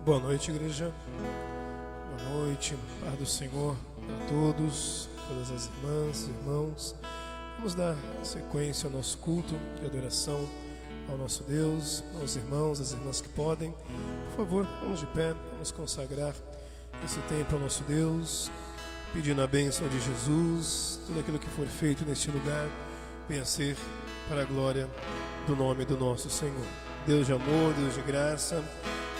Boa noite, igreja. Boa noite, paz do Senhor a todos, todas as irmãs e irmãos. Vamos dar sequência ao nosso culto de adoração ao nosso Deus, aos irmãos, às irmãs que podem. Por favor, vamos de pé, vamos consagrar esse tempo ao nosso Deus, pedindo a bênção de Jesus. Tudo aquilo que for feito neste lugar venha ser para a glória do nome do nosso Senhor. Deus de amor, Deus de graça,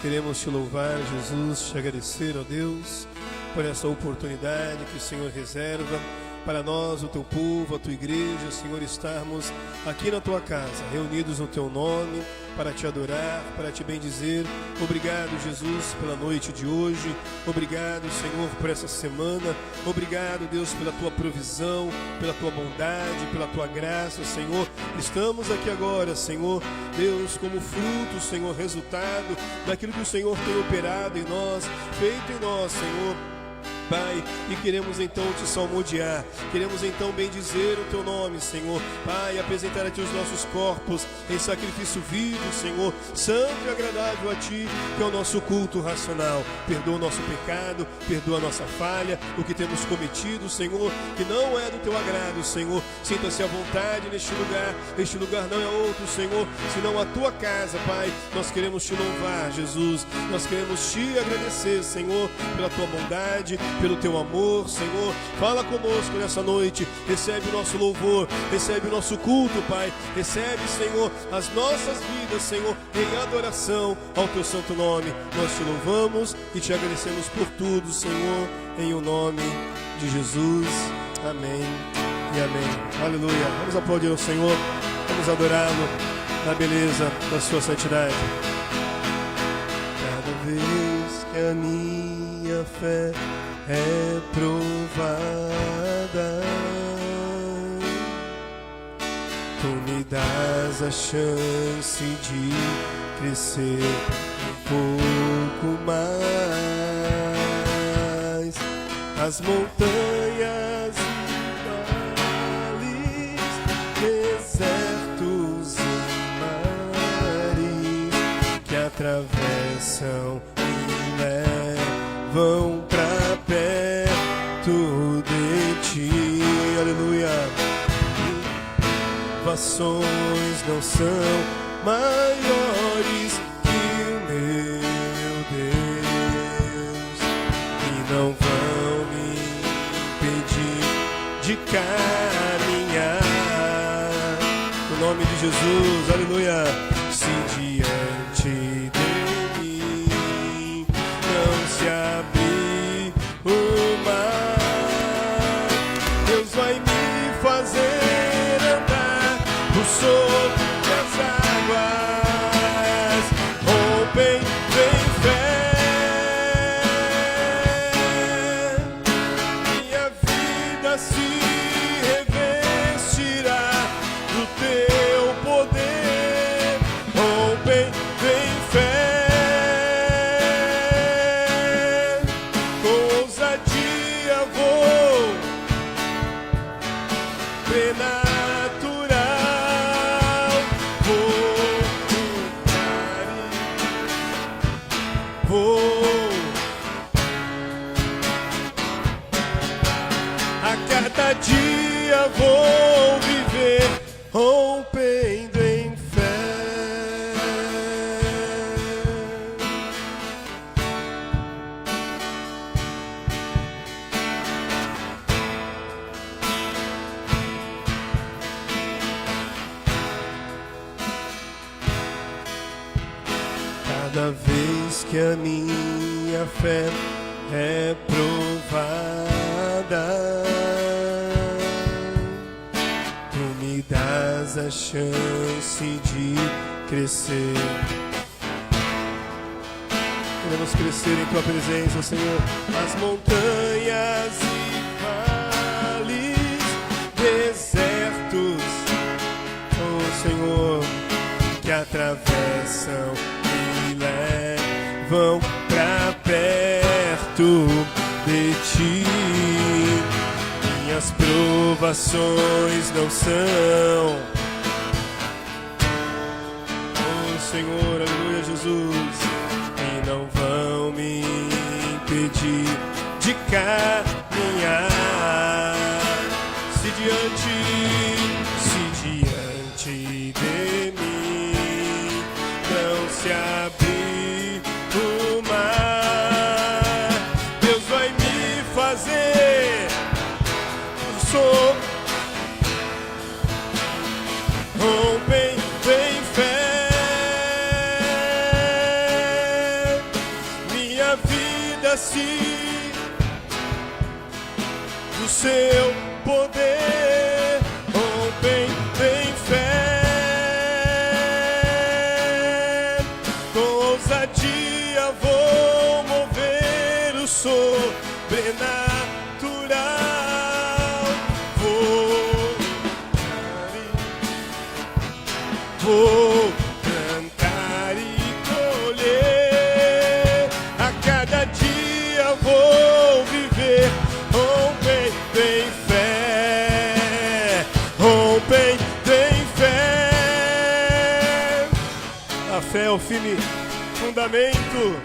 queremos te louvar, Jesus, te agradecer, ó Deus, por essa oportunidade que o Senhor reserva para nós, o teu povo, a tua igreja, Senhor, estarmos aqui na tua casa, reunidos no teu nome, para te adorar, para te bendizer. Obrigado, Jesus, pela noite de hoje. Obrigado, Senhor, por essa semana. Obrigado, Deus, pela tua provisão, pela tua bondade, pela tua graça, Senhor. Estamos aqui agora, Senhor, Deus, como fruto, Senhor, resultado daquilo que o Senhor tem operado em nós, feito em nós, Senhor. Pai, e queremos então te salmodiar, queremos então bendizer o teu nome, Senhor. Pai, apresentar a ti os nossos corpos em sacrifício vivo, Senhor, santo e agradável a ti, que é o nosso culto racional. Perdoa o nosso pecado, perdoa a nossa falha, o que temos cometido, Senhor, que não é do teu agrado, Senhor. Sinta-se à vontade neste lugar. Este lugar não é outro, Senhor, senão a tua casa, Pai. Nós queremos te louvar, Jesus, nós queremos te agradecer, Senhor, pela tua bondade, pelo teu amor, Senhor. Fala conosco nessa noite, recebe o nosso louvor, recebe o nosso culto, Pai. Recebe, Senhor, as nossas vidas, Senhor, em adoração ao teu santo nome. Nós te louvamos e te agradecemos por tudo, Senhor, em o nome de Jesus. Amém e amém. Aleluia. Vamos aplaudir ao Senhor, vamos adorá-lo na beleza da sua santidade. Cada vez que a minha fé é provada, tu me das a chance de crescer um pouco mais. As montanhas e vales, desertos e mares que atravessam e levam pra perto de ti, aleluia. Provações não são maiores que o meu Deus e não vão me impedir de caminhar. No nome de Jesus, aleluia. Se diante de mim não se abrir o mar, Deus vai me fazer andar por sobre as águas. Rompem, vem fé, minha vida se revestirá do teu poder. Rompem, vem fé, dia vou viver rompendo em fé. Cada vez que a minha fé é provada, das a chance de crescer. Queremos crescer em tua presença, Senhor. As montanhas e vales, desertos, oh Senhor, que atravessam e levam pra perto de ti. Minhas provações não são, oh Senhor, aleluia, Jesus, e não vão de caminhar. Se diante de mim não se abrir o mar, Deus vai me fazer rompem em fé. Minha vida se do seu poder rompem em fé. Com ousadia vou mover o sobrenatural. Vou cantar e colher, a cada dia vou viver, rompendo em fé, rompendo em fé. A fé é o firme fundamento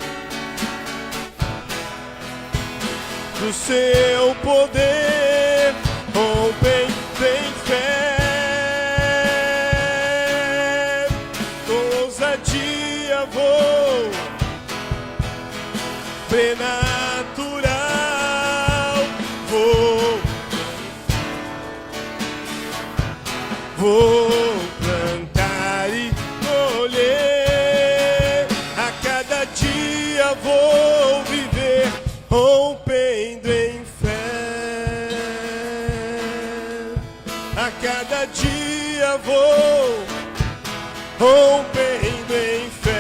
do seu poder, rompendo em fé. Vou prenatural, vou plantar e colher, a cada dia vou viver, rompendo em fé, a cada dia vou rompendo em fé,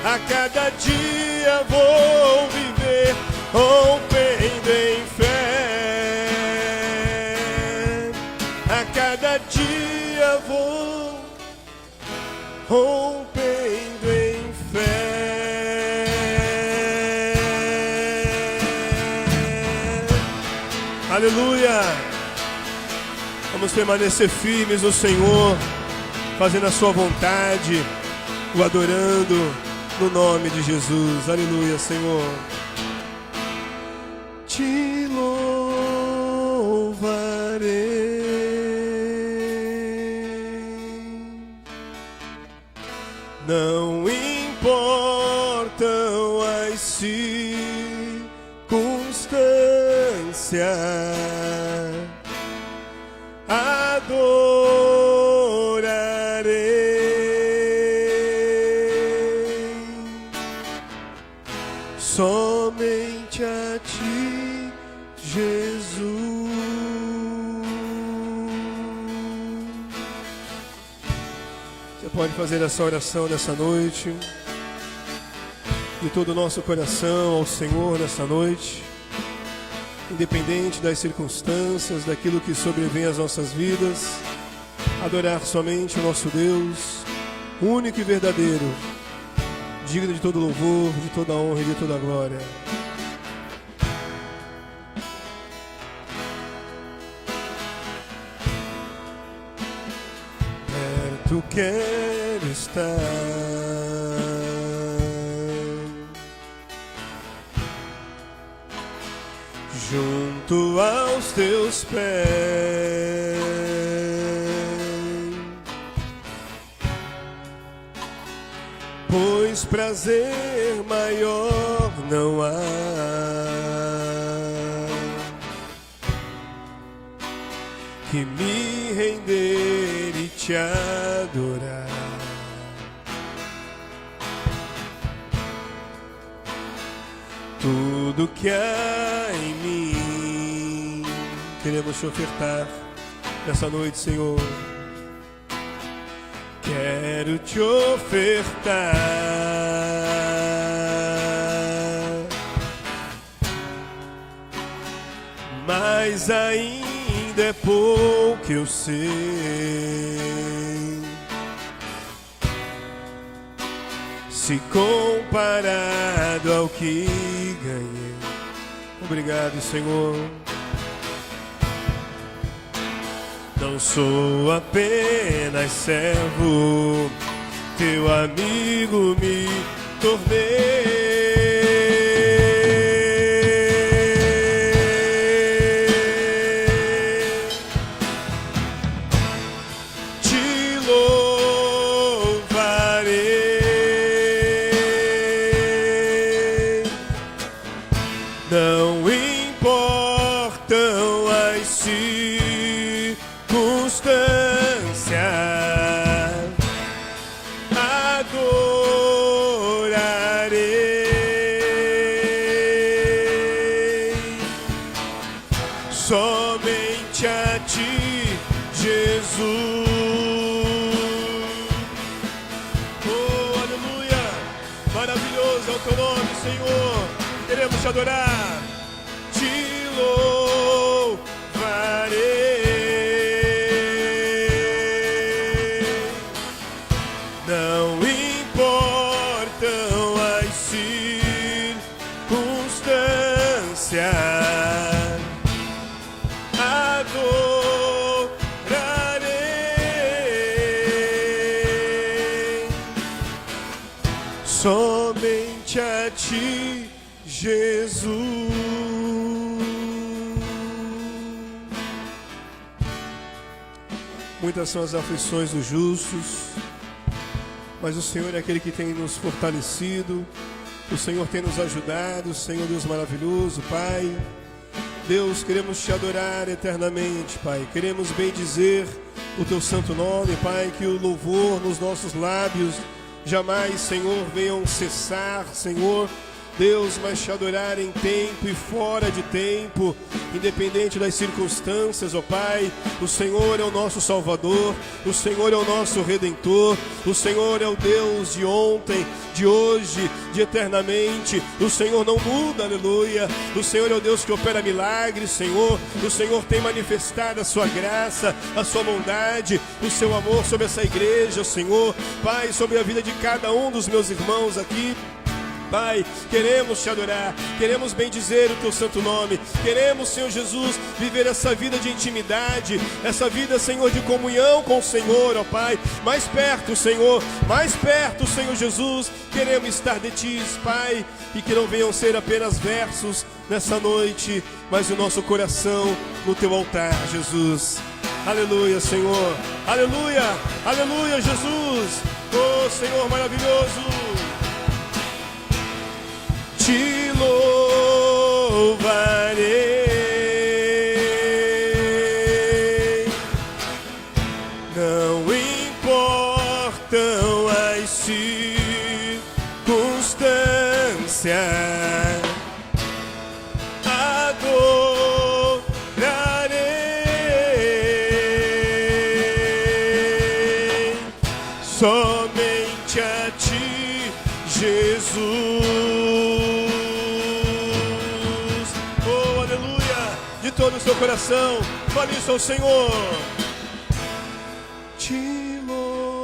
a cada dia vou viver, rompendo em fé, a cada dia vou rompendo em fé. Aleluia! Vamos permanecer firmes no Senhor, fazendo a sua vontade, o adorando no nome de Jesus. Aleluia, Senhor. Te louvarei, não importam as circunstâncias, adorarei somente a ti, Jesus. Você pode fazer essa oração nessa noite, de todo o nosso coração ao Senhor nessa noite, independente das circunstâncias, daquilo que sobrevém às nossas vidas, adorar somente o nosso Deus, único e verdadeiro, digno de todo louvor, de toda honra e de toda glória. Perto quero estar, junto aos teus pés, pois prazer maior não há que me render e te adorar. Tudo que há em mim queremos te ofertar nessa noite, Senhor. Quero te ofertar mas ainda é pouco, eu sei. Se comparado ao que ganhei. Obrigado, Senhor. Não sou apenas servo, teu amigo me tornei. adorarei somente a ti, Jesus. Oh, aleluia! Maravilhoso é o teu nome, Senhor. Queremos te adorar, te louvarei. Não importam as circunstâncias, adorarei somente a ti, Jesus. Muitas são as aflições dos justos, mas o Senhor é aquele que tem nos fortalecido. O Senhor tem nos ajudado. Senhor Deus maravilhoso, Pai. Deus, queremos te adorar eternamente, Pai. Queremos bendizer o teu santo nome, Pai. Que o louvor nos nossos lábios jamais, Senhor, venham cessar, Senhor Deus, mas te adorar em tempo e fora de tempo, independente das circunstâncias, ó Pai. O Senhor é o nosso Salvador, o Senhor é o nosso Redentor, o Senhor é o Deus de ontem, de hoje, de eternamente. O Senhor não muda, aleluia. O Senhor é o Deus que opera milagres, Senhor. O Senhor tem manifestado a sua graça, a sua bondade, o seu amor sobre essa igreja, Senhor. Pai, sobre a vida de cada um dos meus irmãos aqui, Pai, queremos te adorar, queremos bendizer o teu santo nome, queremos, Senhor Jesus, viver essa vida de intimidade, essa vida, Senhor, de comunhão com o Senhor, ó Pai, mais perto, Senhor Jesus, queremos estar de Ti, Pai, e que não venham ser apenas versos nessa noite, mas o nosso coração no Teu altar, Jesus. Aleluia, Senhor, aleluia, aleluia, Jesus, oh Senhor maravilhoso. Te louvarei, não importam as circunstâncias, adorarei somente a ti, Jesus. Todo o seu coração, fale isso ao Senhor. Te louvarei,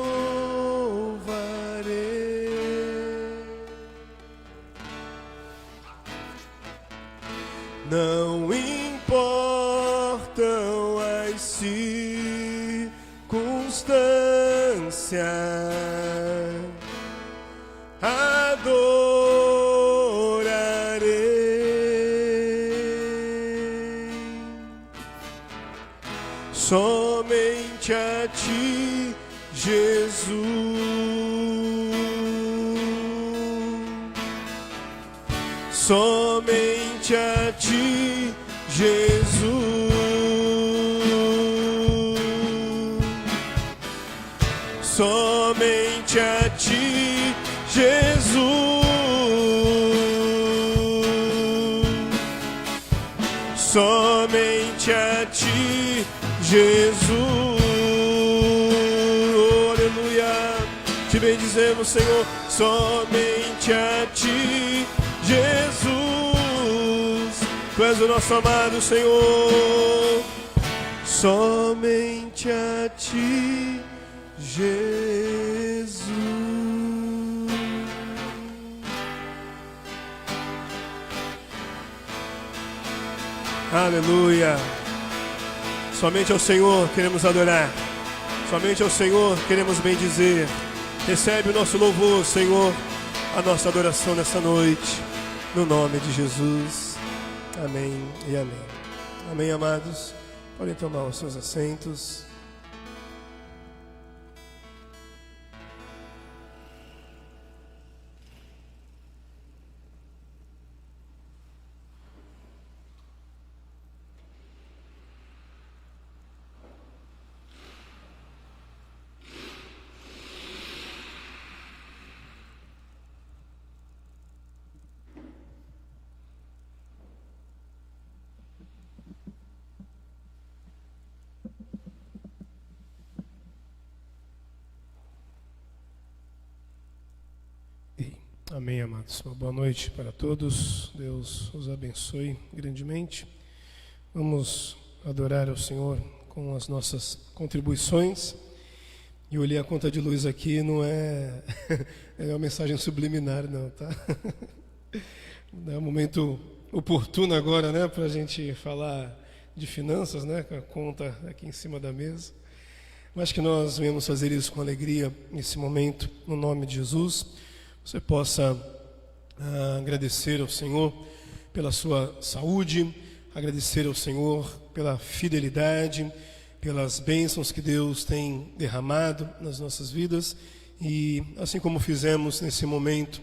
não importam as circunstâncias, somente a ti, Jesus. Somente a ti, Jesus. Somente a ti, Jesus. Somente a ti, Jesus, oh, aleluia, te bendizemos, Senhor, somente a ti, Jesus, tu és o nosso amado Senhor, somente a ti, Jesus. Aleluia. Somente ao Senhor queremos adorar, somente ao Senhor queremos bendizer. Recebe o nosso louvor, Senhor, a nossa adoração nessa noite, no nome de Jesus. Amém e amém. Amém, amados. Podem tomar os seus assentos. Amém, amados. Uma boa noite para todos. Deus os abençoe grandemente. Vamos adorar ao Senhor com as nossas contribuições. E olhei a conta de luz aqui, não é uma mensagem subliminar, não, tá? É um momento oportuno agora, né, para a gente falar de finanças, né, com a conta aqui em cima da mesa. Mas que nós venhamos fazer isso com alegria nesse momento, no nome de Jesus. Você possa agradecer ao Senhor pela sua saúde, agradecer ao Senhor pela fidelidade, pelas bênçãos que Deus tem derramado nas nossas vidas. E assim como fizemos nesse momento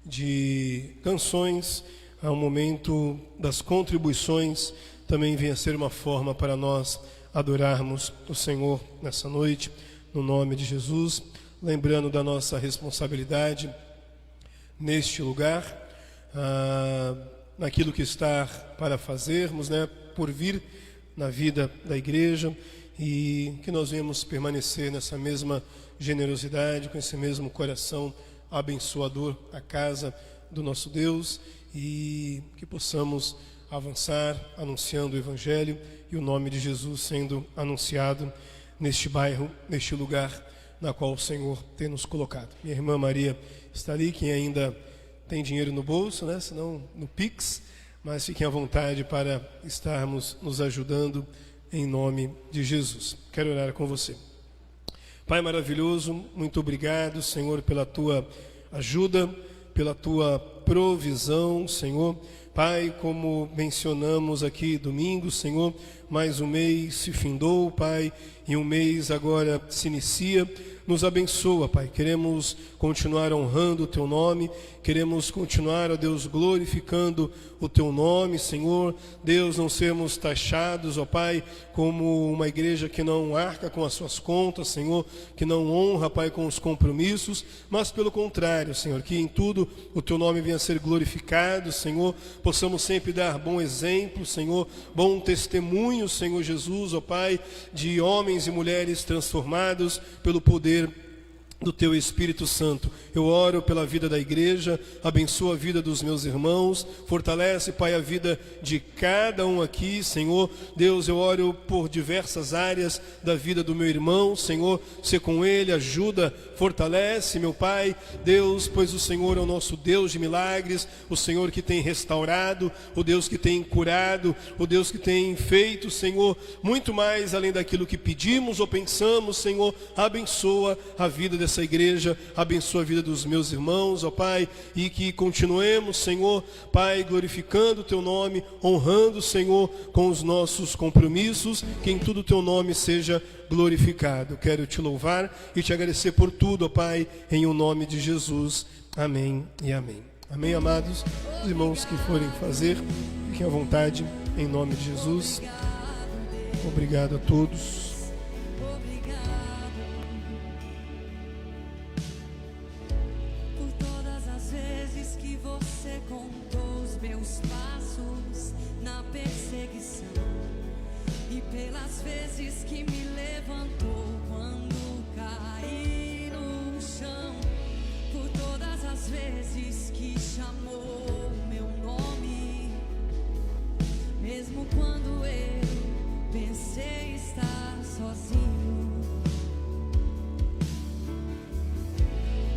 de canções, ao momento das contribuições, também venha ser uma forma para nós adorarmos o Senhor nessa noite, no nome de Jesus, lembrando da nossa responsabilidade neste lugar, naquilo que está para fazermos, né, por vir na vida da igreja, e que nós venhamos permanecer nessa mesma generosidade, com esse mesmo coração abençoador à casa do nosso Deus, e que possamos avançar anunciando o Evangelho e o nome de Jesus sendo anunciado neste bairro, neste lugar na qual o Senhor tem nos colocado. Minha irmã Maria está ali, quem ainda tem dinheiro no bolso, né? Senão no Pix, mas fiquem à vontade para estarmos nos ajudando em nome de Jesus. Quero orar com você. Pai maravilhoso, muito obrigado, Senhor, pela tua ajuda, pela tua provisão, Senhor. Pai, como mencionamos aqui domingo, Senhor, mais um mês se findou, Pai, e um mês agora se inicia. Nos abençoa, Pai. Queremos continuar honrando o Teu nome, queremos continuar, ó Deus, glorificando o Teu nome, Senhor. Deus, não sermos taxados, ó Pai, como uma igreja que não arca com as suas contas, Senhor, que não honra, Pai, com os compromissos, mas pelo contrário, Senhor, que em tudo o Teu nome venha a ser glorificado, Senhor. Possamos sempre dar bom exemplo, Senhor, bom testemunho, Senhor Jesus, ó Pai, de homens e mulheres transformados pelo poder do Teu Espírito Santo. Eu oro pela vida da igreja, abençoa a vida dos meus irmãos, fortalece, Pai, a vida de cada um aqui, Senhor. Deus, eu oro por diversas áreas da vida do meu irmão, Senhor, ser com ele, ajuda, fortalece, meu Pai. Deus, pois o Senhor é o nosso Deus de milagres, o Senhor que tem restaurado, o Deus que tem curado, o Deus que tem feito, Senhor, muito mais além daquilo que pedimos ou pensamos, Senhor. Abençoa a vida dessa igreja, abençoa a vida dos meus irmãos, ó Pai, e que continuemos, Senhor, Pai, glorificando o Teu nome, honrando o Senhor com os nossos compromissos, que em tudo o Teu nome seja glorificado. Quero Te louvar e Te agradecer por tudo, ó Pai, em o nome de Jesus. Amém e amém. Amém, amados. Os irmãos que forem fazer, fiquem à vontade, em nome de Jesus. Obrigado a todos. Pelas vezes que me levantou quando caí no chão, por todas as vezes que chamou meu nome, mesmo quando eu pensei estar sozinho,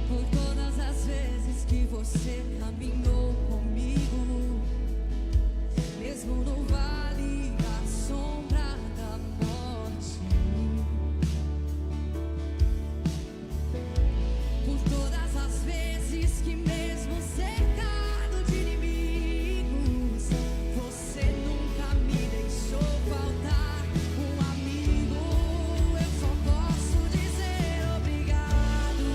por todas as vezes que você caminhou comigo, mesmo no vale da sombra da morte, por todas as vezes que mesmo cercado de inimigos, você nunca me deixou faltar um amigo. Eu só posso dizer obrigado,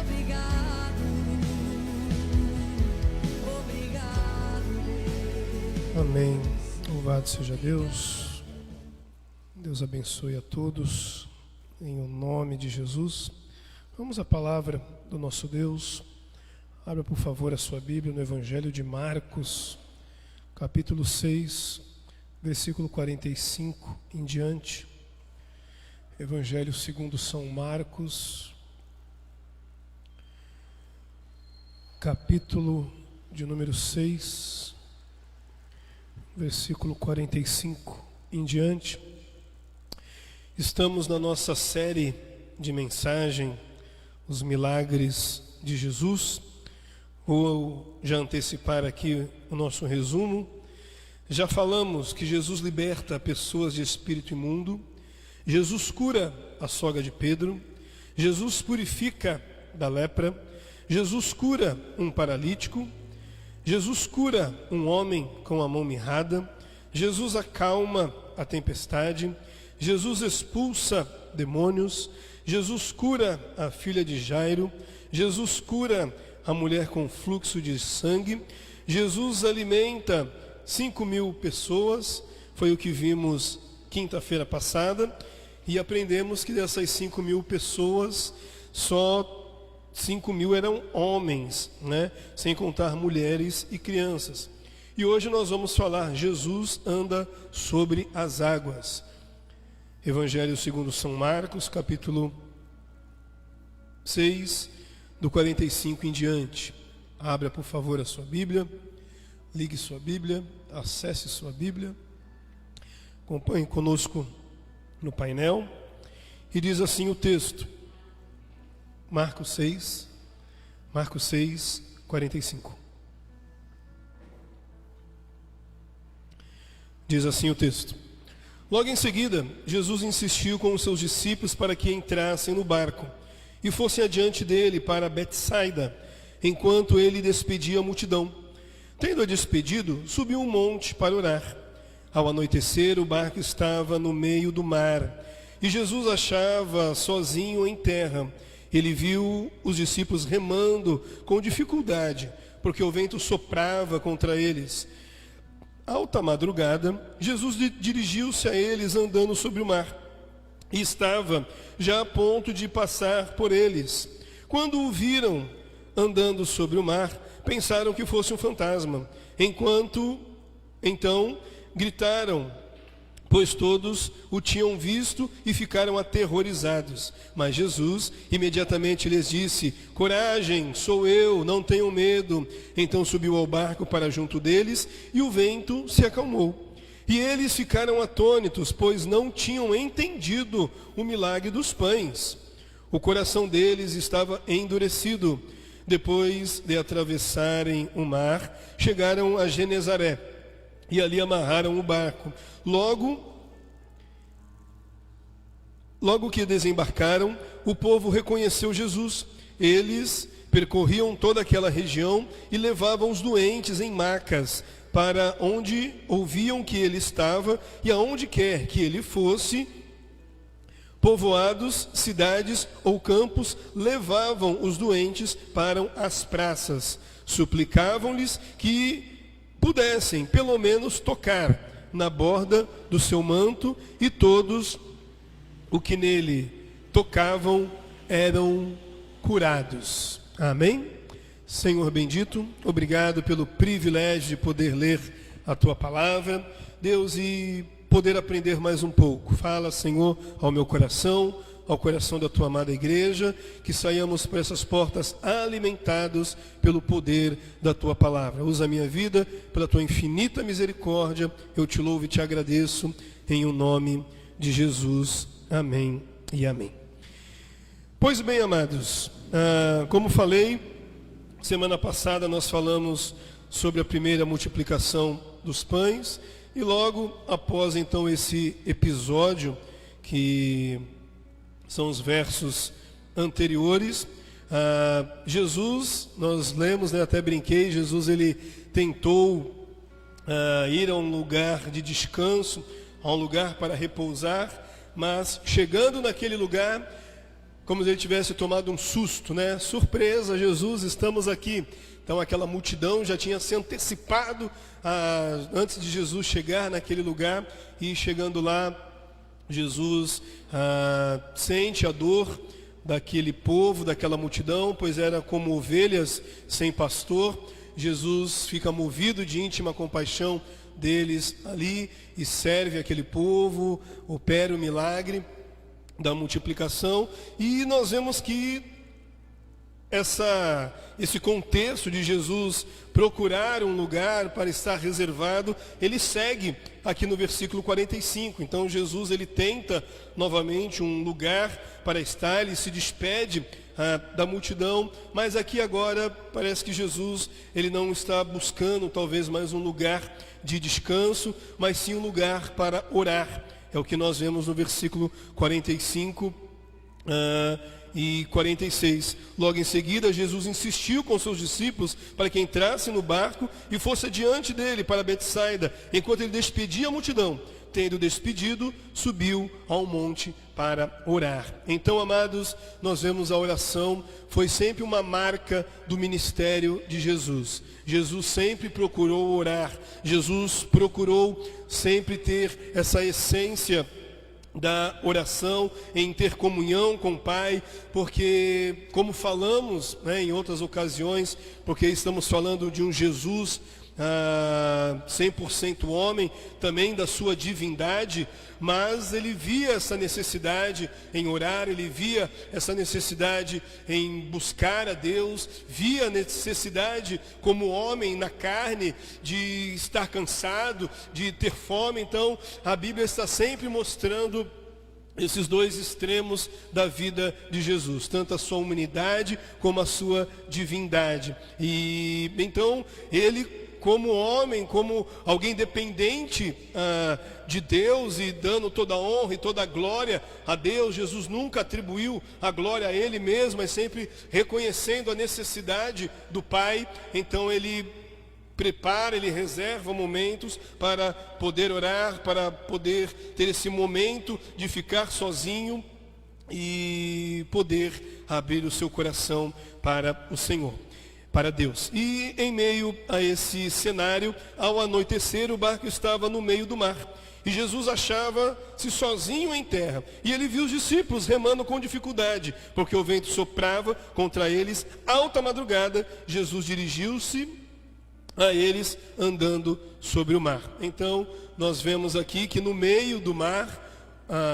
obrigado, obrigado, Deus. Amém. Louvado seja Deus. Deus abençoe a todos, em o nome de Jesus. Vamos à palavra do nosso Deus. Abra, por favor, a sua Bíblia no Evangelho de Marcos, capítulo 6, versículo 45 em diante. Evangelho segundo São Marcos, capítulo de número 6, versículo 45 em diante. Estamos na nossa série de mensagem, Os Milagres de Jesus. Vou já antecipar aqui o nosso resumo. Já falamos que Jesus liberta pessoas de espírito imundo, Jesus cura a sogra de Pedro, Jesus purifica da lepra, Jesus cura um paralítico, Jesus cura um homem com a mão mirrada, Jesus acalma a tempestade, Jesus expulsa demônios, Jesus cura a filha de Jairo, Jesus cura a mulher com fluxo de sangue, Jesus alimenta 5.000 pessoas, foi o que vimos quinta-feira passada, e aprendemos que dessas 5.000 pessoas, só 5.000 eram homens, sem contar mulheres e crianças. E hoje nós vamos falar, Jesus anda sobre as águas. Evangelho segundo São Marcos, capítulo 6, do 45 em diante. Abra, por favor, a sua Bíblia, ligue sua Bíblia, acesse sua Bíblia, acompanhe conosco no painel, e diz assim o texto, Marcos 6, 45. Diz assim o texto: Logo em seguida, Jesus insistiu com os seus discípulos para que entrassem no barco e fossem adiante dele para Betsaida, enquanto ele despedia a multidão. Tendo-a despedido, subiu um monte para orar. Ao anoitecer, o barco estava no meio do mar, e Jesus achava sozinho em terra. Ele viu os discípulos remando com dificuldade, porque o vento soprava contra eles. Alta madrugada, Jesus dirigiu-se a eles andando sobre o mar, e estava já a ponto de passar por eles. Quando o viram andando sobre o mar, pensaram que fosse um fantasma. Então gritaram, pois todos o tinham visto e ficaram aterrorizados. Mas Jesus imediatamente lhes disse: Coragem, sou eu, não tenham medo. Então subiu ao barco para junto deles e o vento se acalmou. E eles ficaram atônitos, pois não tinham entendido o milagre dos pães. O coração deles estava endurecido. Depois de atravessarem o mar, chegaram a Genezaré e ali amarraram o barco. Logo que desembarcaram, o povo reconheceu Jesus. Eles percorriam toda aquela região e levavam os doentes em macas para onde ouviam que ele estava, e aonde quer que ele fosse, povoados, cidades ou campos, levavam os doentes para as praças. Suplicavam-lhes que pudessem, pelo menos, tocar na borda do seu manto, e todos o que nele tocavam eram curados. Amém? Senhor bendito, obrigado pelo privilégio de poder ler a Tua palavra, Deus, e poder aprender mais um pouco. Fala, Senhor, ao meu coração, ao coração da Tua amada igreja, que saiamos por essas portas alimentados pelo poder da Tua palavra. Usa a minha vida pela Tua infinita misericórdia, eu Te louvo e Te agradeço, em o nome de Jesus. Amém e amém. Pois bem, amados, como falei, semana passada nós falamos sobre a primeira multiplicação dos pães, e logo após então esse episódio, que são os versos anteriores, Jesus, nós lemos, até brinquei, Jesus ele tentou ir a um lugar de descanso, a um lugar para repousar, mas chegando naquele lugar, como se ele tivesse tomado um susto, Surpresa, Jesus, estamos aqui. Então aquela multidão já tinha se antecipado antes de Jesus chegar naquele lugar, e chegando lá, Jesus sente a dor daquele povo, daquela multidão, pois era como ovelhas sem pastor. Jesus fica movido de íntima compaixão deles ali e serve aquele povo, opera o milagre da multiplicação, e nós vemos que esse contexto de Jesus procurar um lugar para estar reservado, ele segue aqui no versículo 45. Então Jesus ele tenta novamente um lugar para estar, ele se despede da multidão, mas aqui agora parece que Jesus ele não está buscando talvez mais um lugar de descanso, mas sim um lugar para orar. É o que nós vemos no versículo 45 e 46. Logo em seguida, Jesus insistiu com seus discípulos para que entrassem no barco e fosse adiante dele para Betsaida, enquanto ele despedia a multidão. Tendo despedido, subiu ao monte para orar. Então, amados, nós vemos a oração foi sempre uma marca do ministério de Jesus. Jesus sempre procurou orar. Jesus procurou sempre ter essa essência da oração, em ter comunhão com o Pai, porque, como falamos em outras ocasiões, porque estamos falando de um Jesus 100% homem, também da sua divindade, mas ele via essa necessidade em orar, ele via essa necessidade em buscar a Deus, via a necessidade como homem na carne de estar cansado, de ter fome. Então a Bíblia está sempre mostrando esses dois extremos da vida de Jesus, tanto a sua humanidade como a sua divindade. E então ele, como homem, como alguém dependente de Deus e dando toda a honra e toda a glória a Deus, Jesus nunca atribuiu a glória a Ele mesmo, mas sempre reconhecendo a necessidade do Pai. Então Ele prepara, Ele reserva momentos para poder orar, para poder ter esse momento de ficar sozinho e poder abrir o seu coração para o Senhor, para Deus. E em meio a esse cenário, ao anoitecer, o barco estava no meio do mar. E Jesus achava-se sozinho em terra. E ele viu os discípulos remando com dificuldade, porque o vento soprava contra eles. Alta madrugada, Jesus dirigiu-se a eles andando sobre o mar. Então, nós vemos aqui que no meio do mar,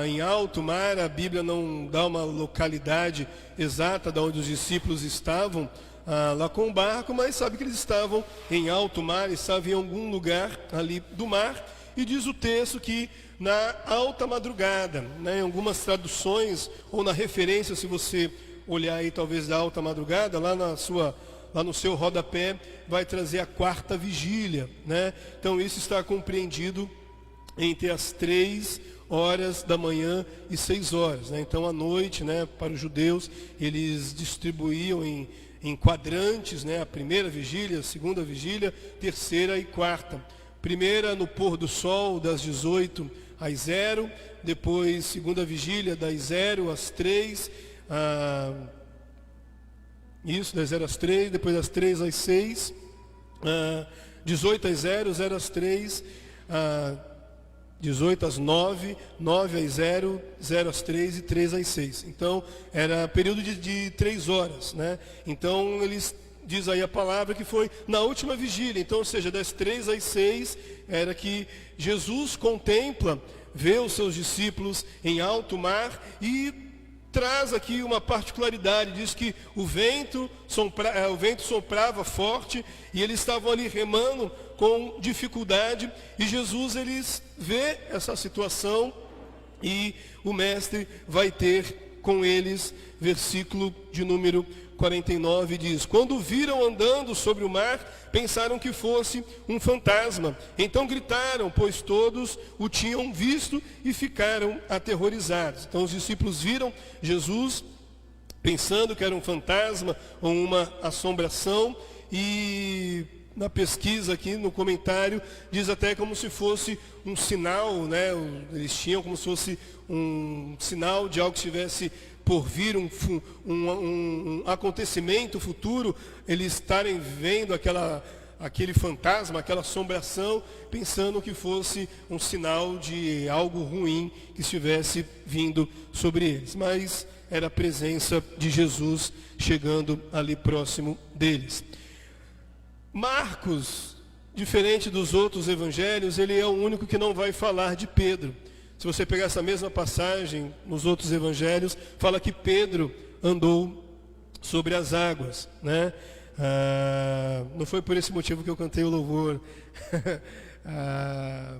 em alto mar, a Bíblia não dá uma localidade exata de onde os discípulos estavam lá com o barco, mas sabe que eles estavam em alto mar, estavam em algum lugar ali do mar. E diz o texto que na alta madrugada, em algumas traduções, ou na referência, se você olhar aí talvez da alta madrugada, lá no seu rodapé, vai trazer a quarta vigília, Então isso está compreendido entre as 3 horas da manhã e 6 horas, Então à noite, para os judeus, eles distribuíam em quadrantes, a primeira vigília, a segunda vigília, terceira e quarta. Primeira no pôr do sol, das 18 às 0, depois segunda vigília, das 0 às 3, das 0 às 3, depois das 3 às 6, 18 às 0, 0 às 3, 18 às 9, 9 às 0, 0 às 3 e 3 às 6. Então, era período de 3 horas, Então, eles diz aí a palavra que foi na última vigília. Então, ou seja, das 3 às 6, era que Jesus contempla, vê os seus discípulos em alto mar e traz aqui uma particularidade. Diz que o vento soprava forte e eles estavam ali remando com dificuldade. E Jesus, eles vê essa situação e o mestre vai ter com eles, versículo de número 49 diz: quando viram andando sobre o mar, pensaram que fosse um fantasma. Então gritaram, pois todos o tinham visto e ficaram aterrorizados. Então os discípulos viram Jesus pensando que era um fantasma ou uma assombração, e na pesquisa aqui, no comentário, diz até como se fosse um sinal, Eles tinham como se fosse um sinal de algo que estivesse por vir, um acontecimento futuro, eles estarem vendo aquele fantasma, aquela assombração, pensando que fosse um sinal de algo ruim que estivesse vindo sobre eles. Mas era a presença de Jesus chegando ali próximo deles. Marcos, diferente dos outros evangelhos, ele é o único que não vai falar de Pedro. Se você pegar essa mesma passagem nos outros evangelhos, fala que Pedro andou sobre as águas, né? Não foi por esse motivo que eu cantei o louvor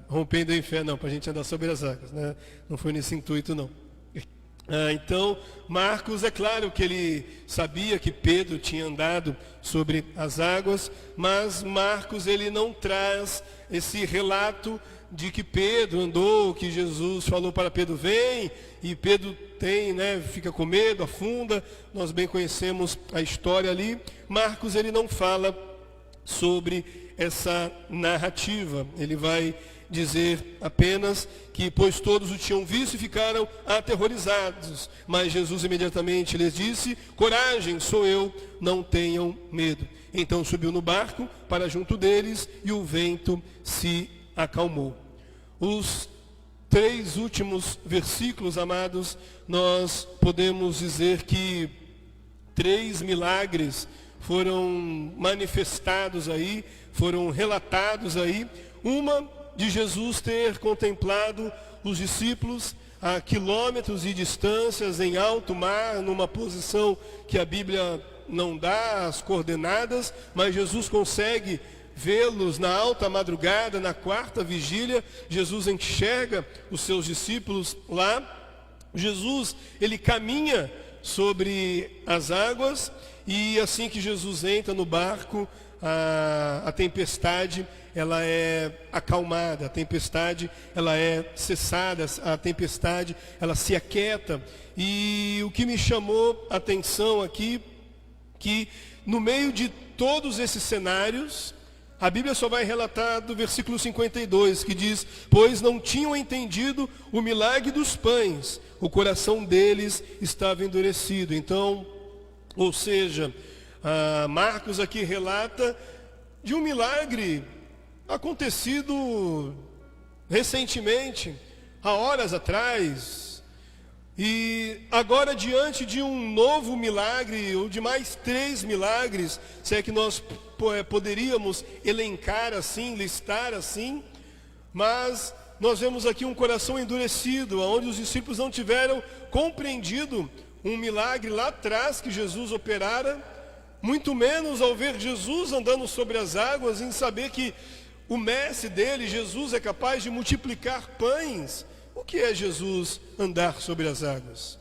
rompendo em fé, não, para a gente andar sobre as águas, né? Não foi nesse intuito, não. Então, Marcos, é claro que ele sabia que Pedro tinha andado sobre as águas, mas Marcos, ele não traz esse relato de que Pedro andou, que Jesus falou para Pedro, vem, e Pedro fica com medo, afunda. Nós bem conhecemos a história ali. Marcos, ele não fala sobre essa narrativa. Ele vai dizer apenas que, pois todos o tinham visto e ficaram aterrorizados, mas Jesus imediatamente lhes disse, coragem, sou eu, não tenham medo. Então subiu no barco para junto deles e o vento se acalmou. Os 3 últimos versículos, amados, nós podemos dizer que 3 milagres foram manifestados aí, foram relatados aí. Uma de Jesus ter contemplado os discípulos a quilômetros de distâncias em alto mar, numa posição que a Bíblia não dá as coordenadas, mas Jesus consegue vê-los na alta madrugada, na 4ª vigília. Jesus enxerga os seus discípulos lá. Jesus, ele caminha sobre as águas, e assim que Jesus entra no barco, a tempestade, ela é acalmada, a tempestade, ela é cessada, a tempestade, ela se aquieta. E o que me chamou a atenção aqui, que no meio de todos esses cenários, a Bíblia só vai relatar do versículo 52, que diz, pois não tinham entendido o milagre dos pães, o coração deles estava endurecido. Então, ou seja, Marcos aqui relata de um milagre acontecido recentemente, há horas atrás, e agora diante de um novo milagre, ou de mais 3 milagres, se é que nós poderíamos elencar assim, listar assim, mas nós vemos aqui um coração endurecido, onde os discípulos não tiveram compreendido um milagre lá atrás que Jesus operara, muito menos ao ver Jesus andando sobre as águas, em saber que o mestre dele, Jesus, é capaz de multiplicar pães. O que é Jesus andar sobre as águas?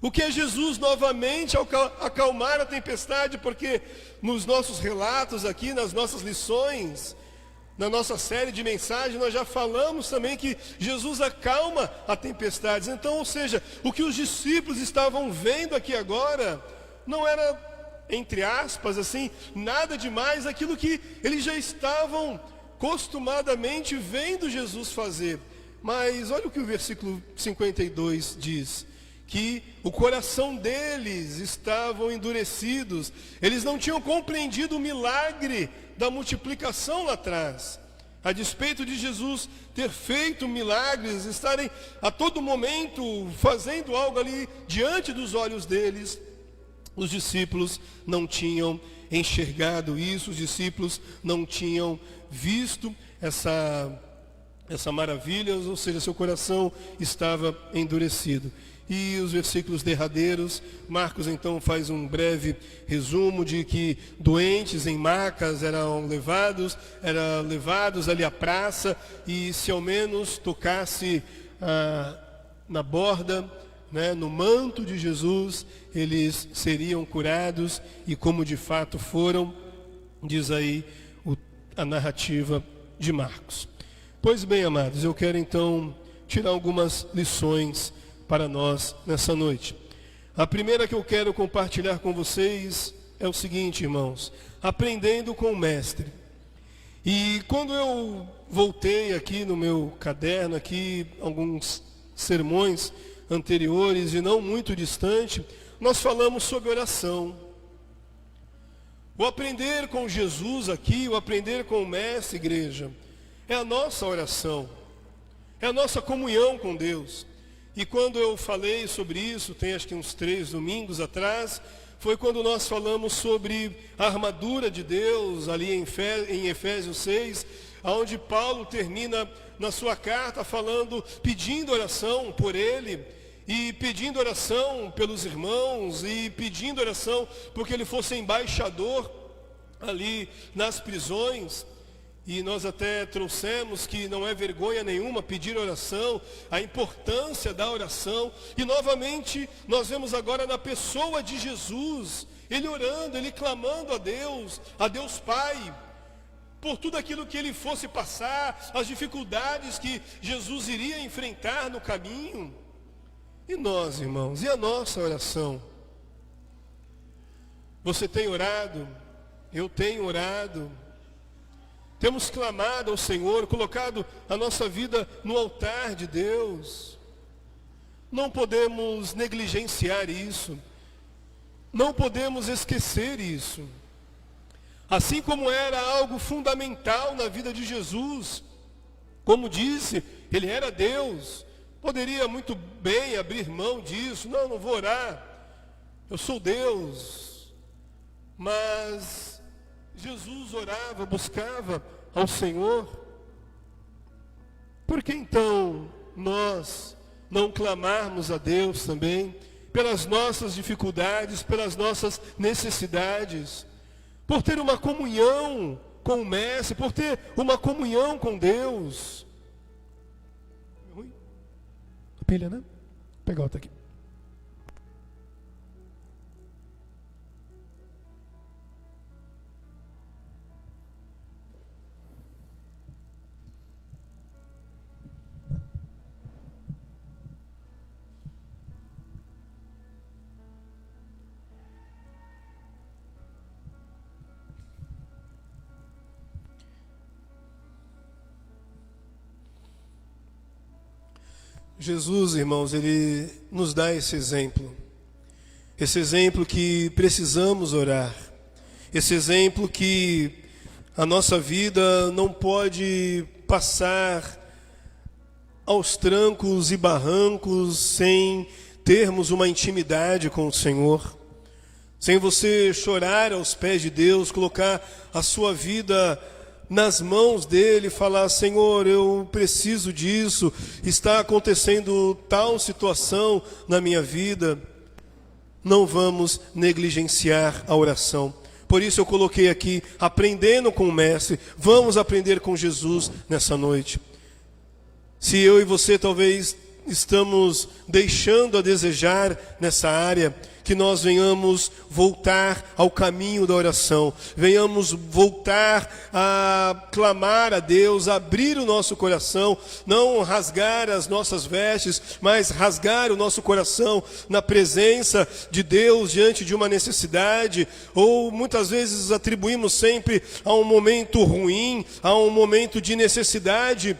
O que é Jesus novamente acalmar a tempestade? Porque nos nossos relatos aqui, nas nossas lições, na nossa série de mensagens, nós já falamos também que Jesus acalma a tempestades. Então, ou seja, o que os discípulos estavam vendo aqui agora, não era, entre aspas, assim, nada demais, aquilo que eles já estavam costumadamente vendo Jesus fazer. Mas olha o que o versículo 52 diz, que o coração deles estavam endurecidos, eles não tinham compreendido o milagre da multiplicação lá atrás. A despeito de Jesus ter feito milagres, estarem a todo momento fazendo algo ali diante dos olhos deles, os discípulos não tinham enxergado isso, os discípulos não tinham visto essa maravilha, ou seja, seu coração estava endurecido. E os versículos derradeiros, Marcos então faz um breve resumo de que doentes em macas eram levados ali à praça, e se ao menos tocasse na borda, no manto de Jesus, eles seriam curados, e como de fato foram, diz aí a narrativa de Marcos. Pois bem, amados, eu quero então tirar algumas lições para nós nessa noite. A primeira que eu quero compartilhar com vocês é o seguinte, irmãos: aprendendo com o mestre. E quando eu voltei aqui no meu caderno, aqui alguns sermões anteriores e não muito distante, nós falamos sobre oração. O aprender com Jesus aqui, o aprender com o mestre, igreja, é a nossa oração, é a nossa comunhão com Deus. E quando eu falei sobre isso, tem acho que uns 3 domingos atrás, foi quando nós falamos sobre a armadura de Deus, ali em Efésios 6, onde Paulo termina na sua carta falando, pedindo oração por ele. e pedindo oração pelos irmãos, e pedindo oração porque ele fosse embaixador ali nas prisões. E nós até trouxemos que não é vergonha nenhuma pedir oração, a importância da oração. E novamente nós vemos agora na pessoa de Jesus, ele orando, ele clamando a Deus Pai, por tudo aquilo que ele fosse passar, as dificuldades que Jesus iria enfrentar no caminho. E nós, irmãos, e a nossa oração? Você tem orado? Eu tenho orado. Temos clamado ao Senhor, colocado a nossa vida no altar de Deus. Não podemos negligenciar isso. Não podemos esquecer isso. Assim como era algo fundamental na vida de Jesus, como disse, ele era Deus, poderia muito bem abrir mão disso. Não vou orar, eu sou Deus. Mas Jesus orava, buscava ao Senhor. Por que então nós não clamarmos a Deus também pelas nossas dificuldades, pelas nossas necessidades, por ter uma comunhão com o Mestre, por ter uma comunhão com Deus? A pilha, né? Vou pegar outra aqui. Jesus, irmãos, ele nos dá esse exemplo que precisamos orar, esse exemplo que a nossa vida não pode passar aos trancos e barrancos sem termos uma intimidade com o Senhor, sem você chorar aos pés de Deus, colocar a sua vida nas mãos dele, falar: Senhor, eu preciso disso, está acontecendo tal situação na minha vida. Não vamos negligenciar a oração. Por isso eu coloquei aqui, aprendendo com o Mestre. Vamos aprender com Jesus nessa noite. Se eu e você talvez estamos deixando a desejar nessa área, que nós venhamos voltar ao caminho da oração, venhamos voltar a clamar a Deus, abrir o nosso coração, não rasgar as nossas vestes, mas rasgar o nosso coração na presença de Deus, diante de uma necessidade. Ou muitas vezes atribuímos sempre a um momento ruim, a um momento de necessidade.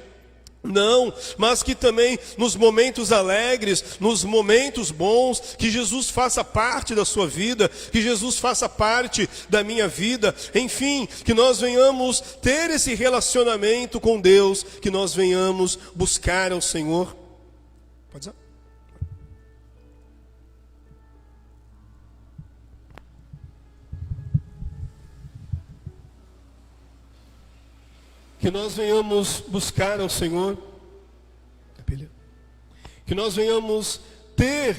Não, mas que também nos momentos alegres, nos momentos bons, que Jesus faça parte da sua vida, que Jesus faça parte da minha vida. Enfim, que nós venhamos ter esse relacionamento com Deus, que nós venhamos buscar ao Senhor. Pode ser? Que nós venhamos buscar ao Senhor, que nós venhamos ter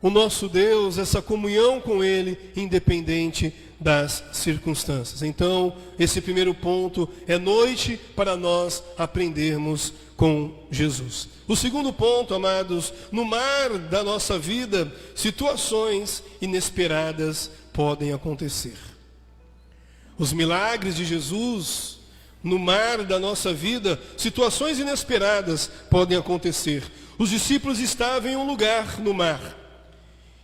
o nosso Deus, essa comunhão com Ele, independente das circunstâncias. Então, esse primeiro ponto é noite para nós aprendermos com Jesus. O segundo ponto, amados, no mar da nossa vida, situações inesperadas podem acontecer. Os milagres de Jesus, no mar da nossa vida, situações inesperadas podem acontecer. Os discípulos estavam em um lugar no mar,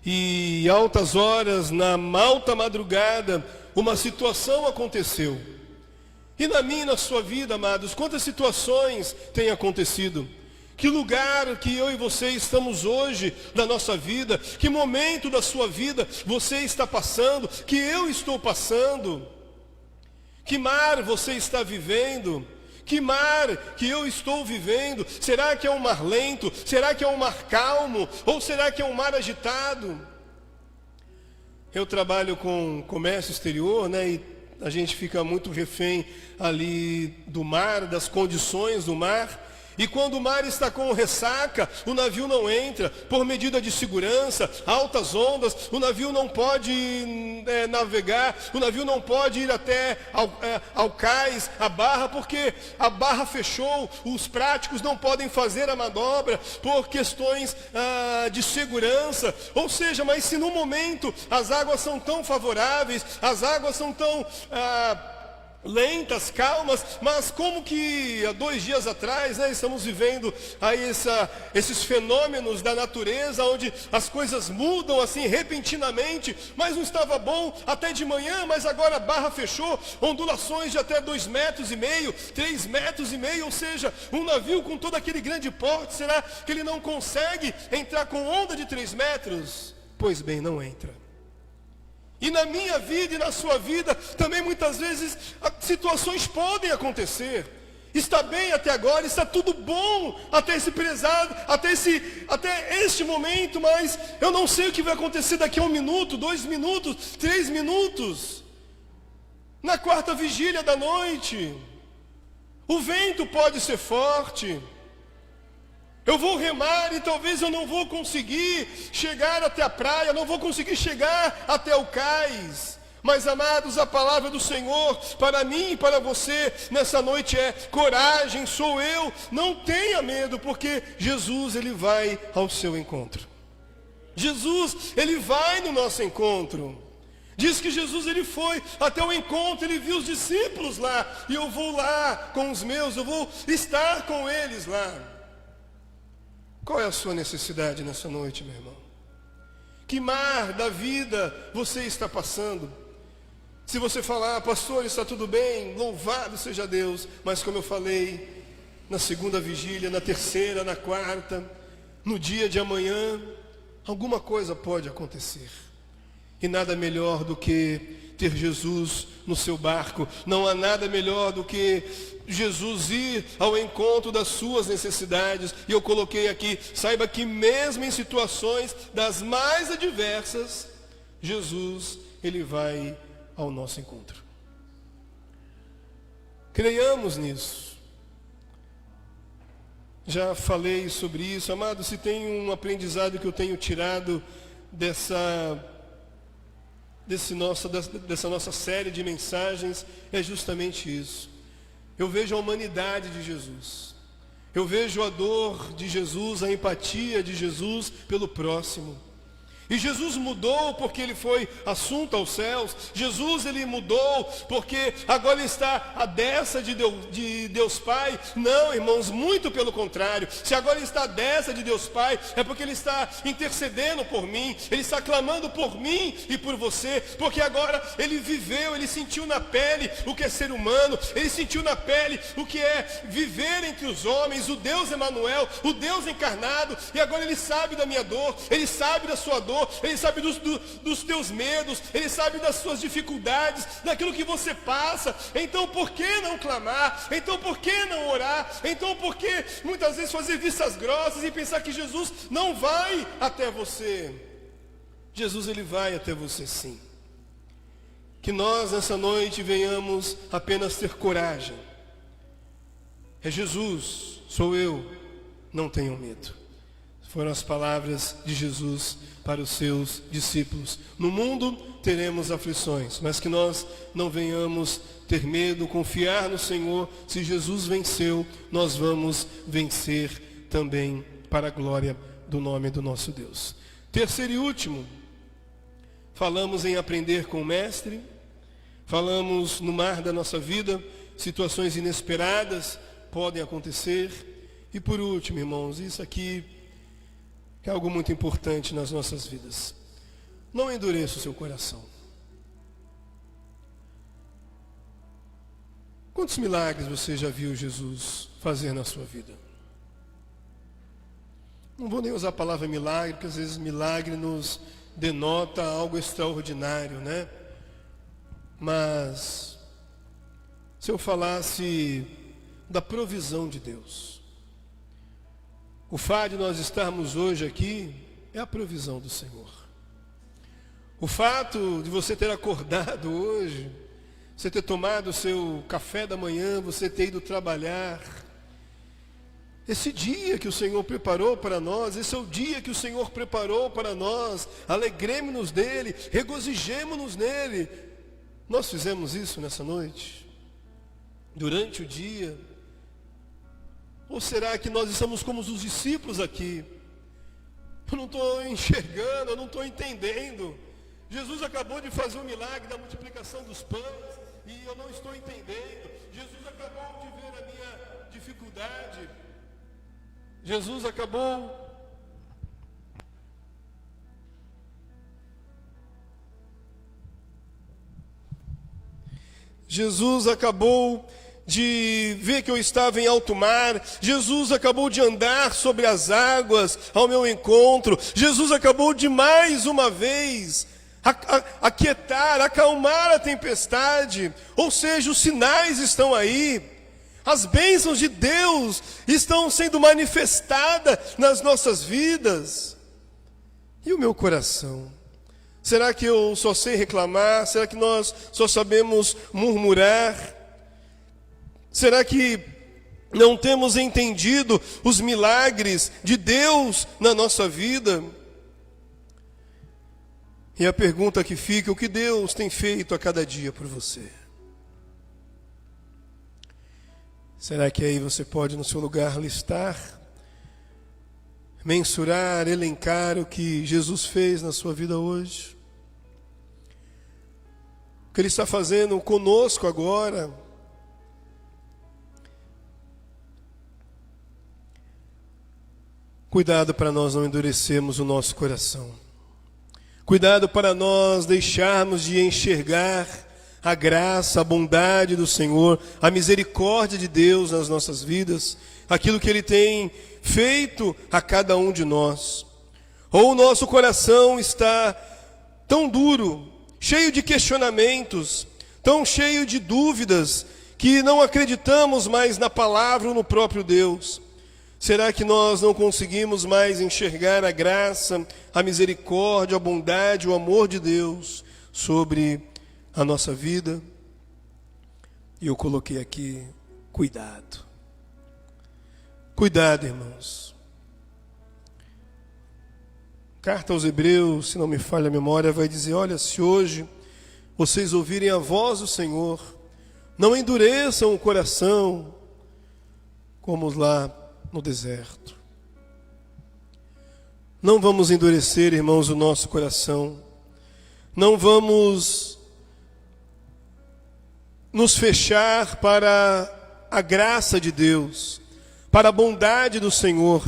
e altas horas, na alta madrugada, uma situação aconteceu. E na minha e na sua vida, amados, quantas situações têm acontecido? Que lugar que eu e você estamos hoje na nossa vida? Que momento da sua vida você está passando? Que eu estou passando? Que mar você está vivendo? Que mar que eu estou vivendo? Será que é um mar lento? Será que é um mar calmo? Ou será que é um mar agitado? Eu trabalho com comércio exterior, né? E a gente fica muito refém ali do mar, das condições do mar. E quando o mar está com ressaca, o navio não entra. Por medida de segurança, altas ondas, o navio não pode navegar, o navio não pode ir até ao cais, a barra, porque a barra fechou. Os práticos não podem fazer a manobra por questões de segurança. Ou seja, mas se no momento as águas são tão favoráveis, as águas são tão lentas, calmas, mas como que há 2 dias atrás, estamos vivendo aí esses fenômenos da natureza, onde as coisas mudam assim repentinamente, mas não estava bom até de manhã, mas agora a barra fechou, ondulações de até 2,5 metros, 3,5 metros, ou seja, um navio com todo aquele grande porte, será que ele não consegue entrar com onda de 3 metros? Pois bem, não entra. E na minha vida e na sua vida, também muitas vezes situações podem acontecer. Está bem até agora, está tudo bom até esse prezado, até este momento, mas eu não sei o que vai acontecer daqui a 1 minuto, 2 minutos, 3 minutos. Na 4ª vigília da noite, o vento pode ser forte. Eu vou remar e talvez eu não vou conseguir chegar até a praia, não vou conseguir chegar até o cais. Mas, amados, a palavra do Senhor para mim e para você nessa noite é: coragem, sou eu, não tenha medo, porque Jesus, Ele vai ao seu encontro. Jesus, Ele vai no nosso encontro. Diz que Jesus, Ele foi até o encontro, Ele viu os discípulos lá, e eu vou lá com os meus, eu vou estar com eles lá. Qual é a sua necessidade nessa noite, meu irmão? Que mar da vida você está passando? Se você falar: pastor, está tudo bem, louvado seja Deus, mas como eu falei, na 2ª vigília, na 3ª, na 4ª, no dia de amanhã, alguma coisa pode acontecer. E nada melhor do que ter Jesus no seu barco. Não há nada melhor do que Jesus ir ao encontro das suas necessidades. E eu coloquei aqui: saiba que mesmo em situações das mais adversas, Jesus, Ele vai ao nosso encontro. Creiamos nisso. Já falei sobre isso, amado. Se tem um aprendizado que eu tenho tirado dessa nossa série de mensagens, é justamente isso. Eu vejo a humanidade de Jesus, eu vejo a dor de Jesus, a empatia de Jesus pelo próximo. E Jesus mudou porque Ele foi assunto aos céus. Jesus, Ele mudou porque agora Ele está à destra de Deus Pai. Não, irmãos, muito pelo contrário. Se agora Ele está à destra de Deus Pai, é porque Ele está intercedendo por mim. Ele está clamando por mim e por você. Porque agora Ele viveu, Ele sentiu na pele o que é ser humano. Ele sentiu na pele o que é viver entre os homens. O Deus Emanuel, o Deus encarnado. E agora Ele sabe da minha dor, Ele sabe da sua dor. Ele sabe dos teus medos, Ele sabe das suas dificuldades, daquilo que você passa. Então por que não clamar? Então por que não orar? Então por que muitas vezes fazer vistas grossas e pensar que Jesus não vai até você? Jesus, Ele vai até você sim. Que nós nessa noite venhamos apenas ter coragem. É Jesus, sou eu, não tenham medo. Foram as palavras de Jesus para os seus discípulos. No mundo teremos aflições, mas que nós não venhamos ter medo, confiar no Senhor. Se Jesus venceu, nós vamos vencer também, para a glória do nome do nosso Deus. Terceiro e último, falamos em aprender com o Mestre, falamos no mar da nossa vida, situações inesperadas podem acontecer. E por último, irmãos, isso aqui é algo muito importante nas nossas vidas. Não endureça o seu coração. Quantos milagres você já viu Jesus fazer na sua vida? Não vou nem usar a palavra milagre, porque às vezes milagre nos denota algo extraordinário, né? Mas se eu falasse da provisão de Deus, o fato de nós estarmos hoje aqui é a provisão do Senhor. O fato de você ter acordado hoje, você ter tomado o seu café da manhã, você ter ido trabalhar, esse dia que o Senhor preparou para nós, esse é o dia que o Senhor preparou para nós, alegremos-nos nele, regozijemos-nos nele. Nós fizemos isso nessa noite? Durante o dia? Ou será que nós estamos como os discípulos aqui? Eu não estou enxergando, eu não estou entendendo. Jesus acabou de fazer o milagre da multiplicação dos pães e eu não estou entendendo. Jesus acabou de ver a minha dificuldade. Jesus acabou de ver que eu estava em alto mar. Jesus acabou de andar sobre as águas ao meu encontro. Jesus acabou de mais uma vez aquietar, acalmar a tempestade. Ou seja, os sinais estão aí. As bênçãos de Deus estão sendo manifestadas nas nossas vidas. E o meu coração? Será que eu só sei reclamar? Será que nós só sabemos murmurar? Será que não temos entendido os milagres de Deus na nossa vida? E a pergunta que fica: o que Deus tem feito a cada dia por você? Será que aí você pode no seu lugar listar, mensurar, elencar o que Jesus fez na sua vida hoje? O que Ele está fazendo conosco agora? Cuidado para nós não endurecermos o nosso coração. Cuidado para nós deixarmos de enxergar a graça, a bondade do Senhor, a misericórdia de Deus nas nossas vidas, aquilo que Ele tem feito a cada um de nós. Ou o nosso coração está tão duro, cheio de questionamentos, tão cheio de dúvidas, que não acreditamos mais na palavra ou no próprio Deus. Será que nós não conseguimos mais enxergar a graça, a misericórdia, a bondade, o amor de Deus sobre a nossa vida? E eu coloquei aqui: cuidado. Cuidado, irmãos. Carta aos Hebreus, se não me falha a memória, vai dizer: olha, se hoje vocês ouvirem a voz do Senhor, não endureçam o coração, como lá no deserto. Não vamos endurecer, irmãos, o nosso coração. Não vamos nos fechar para a graça de Deus, para a bondade do Senhor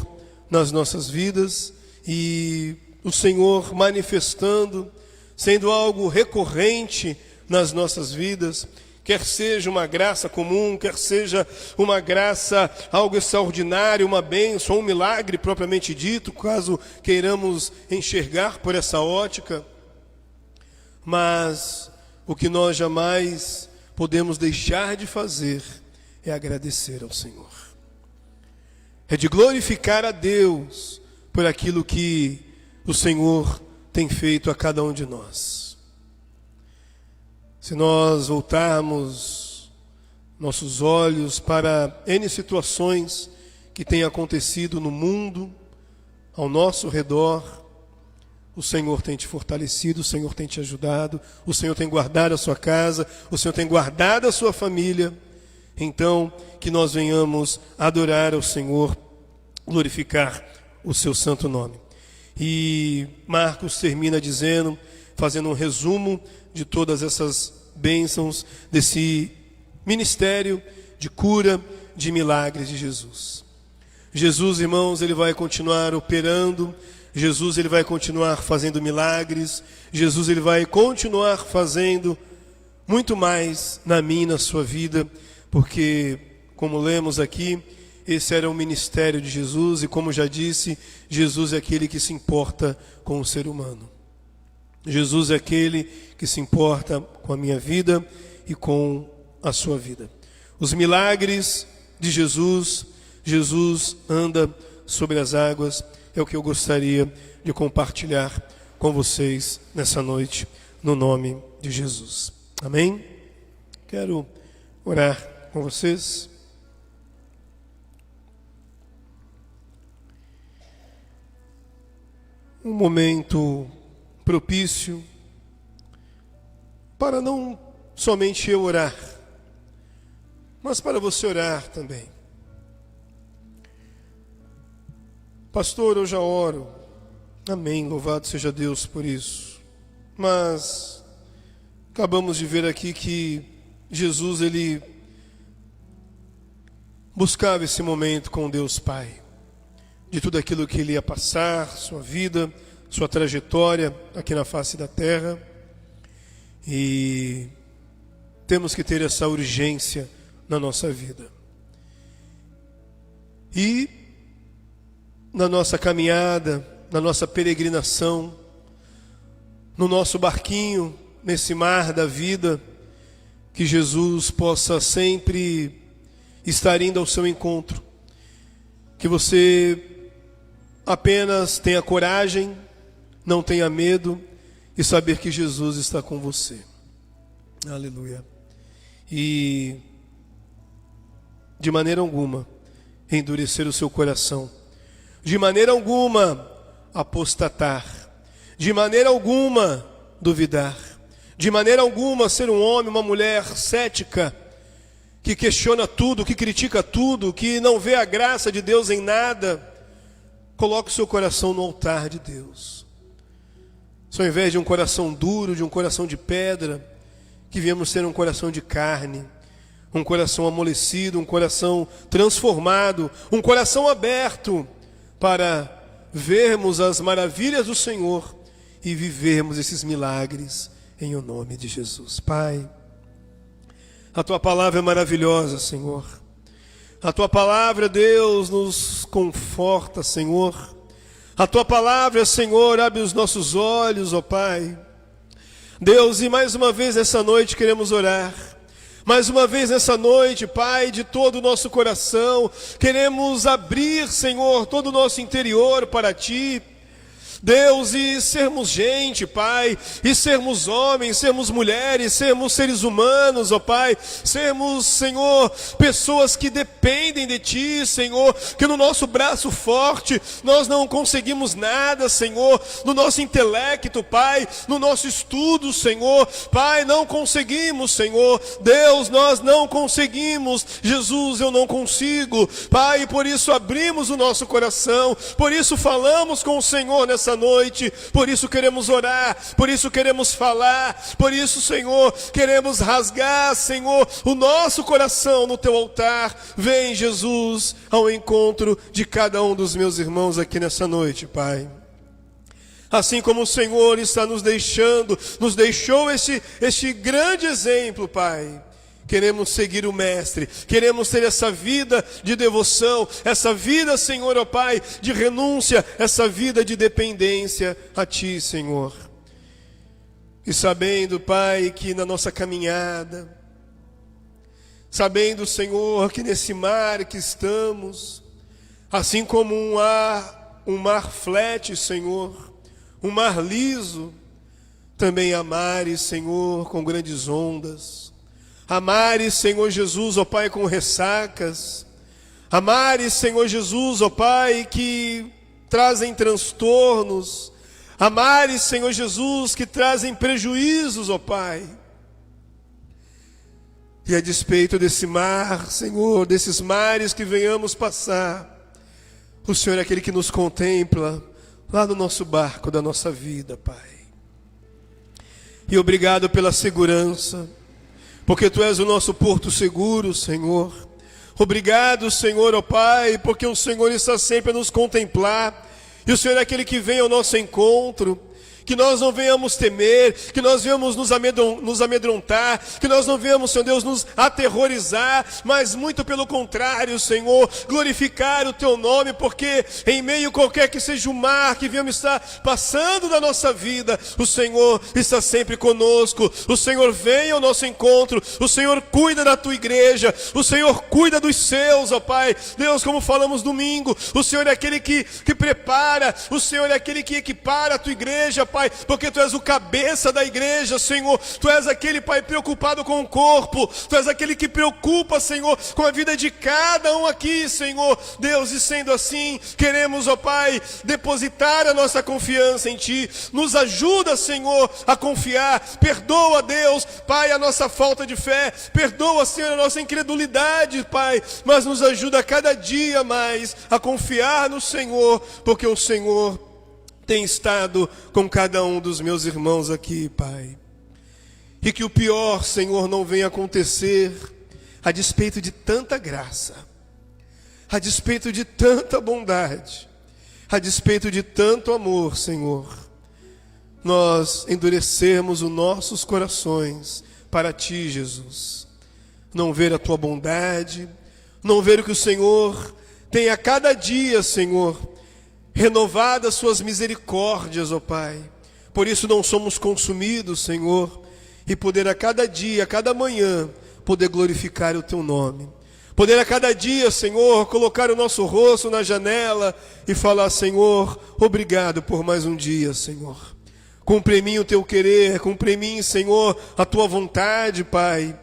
nas nossas vidas, e o Senhor manifestando, sendo algo recorrente nas nossas vidas, quer seja uma graça comum, quer seja uma graça, algo extraordinário, uma bênção, um milagre propriamente dito, caso queiramos enxergar por essa ótica. Mas o que nós jamais podemos deixar de fazer é agradecer ao Senhor. É de glorificar a Deus por aquilo que o Senhor tem feito a cada um de nós. Se nós voltarmos nossos olhos para N situações que têm acontecido no mundo, ao nosso redor, o Senhor tem te fortalecido, o Senhor tem te ajudado, o Senhor tem guardado a sua casa, o Senhor tem guardado a sua família. Então, que nós venhamos adorar ao Senhor, glorificar o seu santo nome. E Marcos termina dizendo, fazendo um resumo de todas essas bênçãos desse ministério de cura, de milagres de Jesus. Jesus, irmãos, Ele vai continuar operando. Jesus, Ele vai continuar fazendo milagres. Jesus, Ele vai continuar fazendo muito mais na minha e na sua vida, porque, como lemos aqui, esse era o ministério de Jesus, e como já disse, Jesus é aquele que se importa com o ser humano. Jesus é aquele que se importa com a minha vida e com a sua vida. Os milagres de Jesus, Jesus anda sobre as águas, é o que eu gostaria de compartilhar com vocês nessa noite, no nome de Jesus. Amém? Quero orar com vocês. um momento propício para não somente eu orar, mas para você orar também. Pastor, eu já oro. Amém, louvado seja Deus por isso. Mas acabamos de ver aqui que Jesus, ele buscava esse momento com Deus Pai, de tudo aquilo que ele ia passar, sua vida, sua trajetória aqui na face da terra. E temos que ter essa urgência na nossa vida. E na nossa caminhada, na nossa peregrinação, no nosso barquinho, nesse mar da vida, que Jesus possa sempre estar indo ao seu encontro. Que você apenas tenha coragem, não tenha medo e saber que Jesus está com você. Aleluia. E de maneira alguma endurecer o seu coração, de maneira alguma apostatar, de maneira alguma duvidar, de maneira alguma ser um homem, uma mulher cética, que questiona tudo, que critica tudo, que não vê a graça de Deus em nada. Coloque o seu coração no altar de Deus. Se ao invés de um coração duro, de um coração de pedra, que viemos ter um coração de carne, um coração amolecido, um coração transformado, um coração aberto para vermos as maravilhas do Senhor e vivermos esses milagres em o nome de Jesus. Pai, a Tua palavra é maravilhosa, Senhor. A Tua palavra, Deus, nos conforta, Senhor. A Tua palavra, Senhor, abre os nossos olhos, ó Pai. Deus, e mais uma vez nessa noite queremos orar. Mais uma vez nessa noite, Pai, de todo o nosso coração, queremos abrir, Senhor, todo o nosso interior para Ti. Deus, e sermos gente, Pai, e sermos homens, sermos mulheres, sermos seres humanos, ó Pai, sermos, Senhor, pessoas que dependem de Ti, Senhor, que no nosso braço forte nós não conseguimos nada, Senhor, no nosso intelecto, Pai, no nosso estudo, Senhor, Pai, não conseguimos, Senhor, Deus, nós não conseguimos, Jesus, eu não consigo, Pai, por isso abrimos o nosso coração, por isso falamos com o Senhor nessa noite, por isso queremos orar, por isso queremos falar, por isso, Senhor, queremos rasgar, Senhor, o nosso coração no Teu altar. Vem, Jesus, ao encontro de cada um dos meus irmãos aqui nessa noite, Pai. Assim como o Senhor está nos deixou este grande exemplo, Pai. Queremos seguir o Mestre, queremos ter essa vida de devoção, essa vida, Senhor, ó Pai, de renúncia, essa vida de dependência a Ti, Senhor. E sabendo, Pai, que na nossa caminhada, sabendo, Senhor, que nesse mar que estamos, assim como um mar flat, Senhor, um mar liso, também há mares, Senhor, com grandes ondas. Amares, Senhor Jesus, ó Pai, com ressacas. Amares, Senhor Jesus, ó Pai, que trazem transtornos. Amares, Senhor Jesus, que trazem prejuízos, ó Pai. E a despeito desse mar, Senhor, desses mares que venhamos passar, o Senhor é aquele que nos contempla lá no nosso barco da nossa vida, Pai. E obrigado pela segurança, porque Tu és o nosso porto seguro, Senhor. Obrigado, Senhor, ó Pai, porque o Senhor está sempre a nos contemplar. E o Senhor é aquele que vem ao nosso encontro. Que nós não venhamos temer, que nós venhamos nos amedrontar, que nós não venhamos, Senhor Deus, nos aterrorizar, mas muito pelo contrário, Senhor, glorificar o Teu nome, porque em meio qualquer que seja o mar que venhamos estar passando na nossa vida, o Senhor está sempre conosco, o Senhor vem ao nosso encontro, o Senhor cuida da Tua igreja, o Senhor cuida dos seus, ó Pai. Deus, como falamos domingo, o Senhor é aquele que prepara, o Senhor é aquele que equipara a Tua igreja Pai, porque Tu és o cabeça da igreja, Senhor. Tu és aquele, Pai, preocupado com o corpo. Tu és aquele que preocupa, Senhor, com a vida de cada um aqui, Senhor. Deus, e sendo assim, queremos, ó Pai, depositar a nossa confiança em Ti. Nos ajuda, Senhor, a confiar. Perdoa, Deus, Pai, a nossa falta de fé. Perdoa, Senhor, a nossa incredulidade, Pai. Mas nos ajuda a cada dia mais a confiar no Senhor, porque o Senhor tem estado com cada um dos meus irmãos aqui, Pai. E que o pior, Senhor, não venha acontecer a despeito de tanta graça, a despeito de tanta bondade, a despeito de tanto amor, Senhor, nós endurecermos os nossos corações para Ti, Jesus. Não ver a Tua bondade, não ver o que o Senhor tem a cada dia, Senhor, renovado as Suas misericórdias, ó Pai. Por isso não somos consumidos, Senhor, e poder a cada dia, a cada manhã, poder glorificar o Teu nome. Poder a cada dia, Senhor, colocar o nosso rosto na janela e falar: Senhor, obrigado por mais um dia, Senhor. Cumpre em mim o Teu querer, cumpre em mim, Senhor, a Tua vontade, Pai.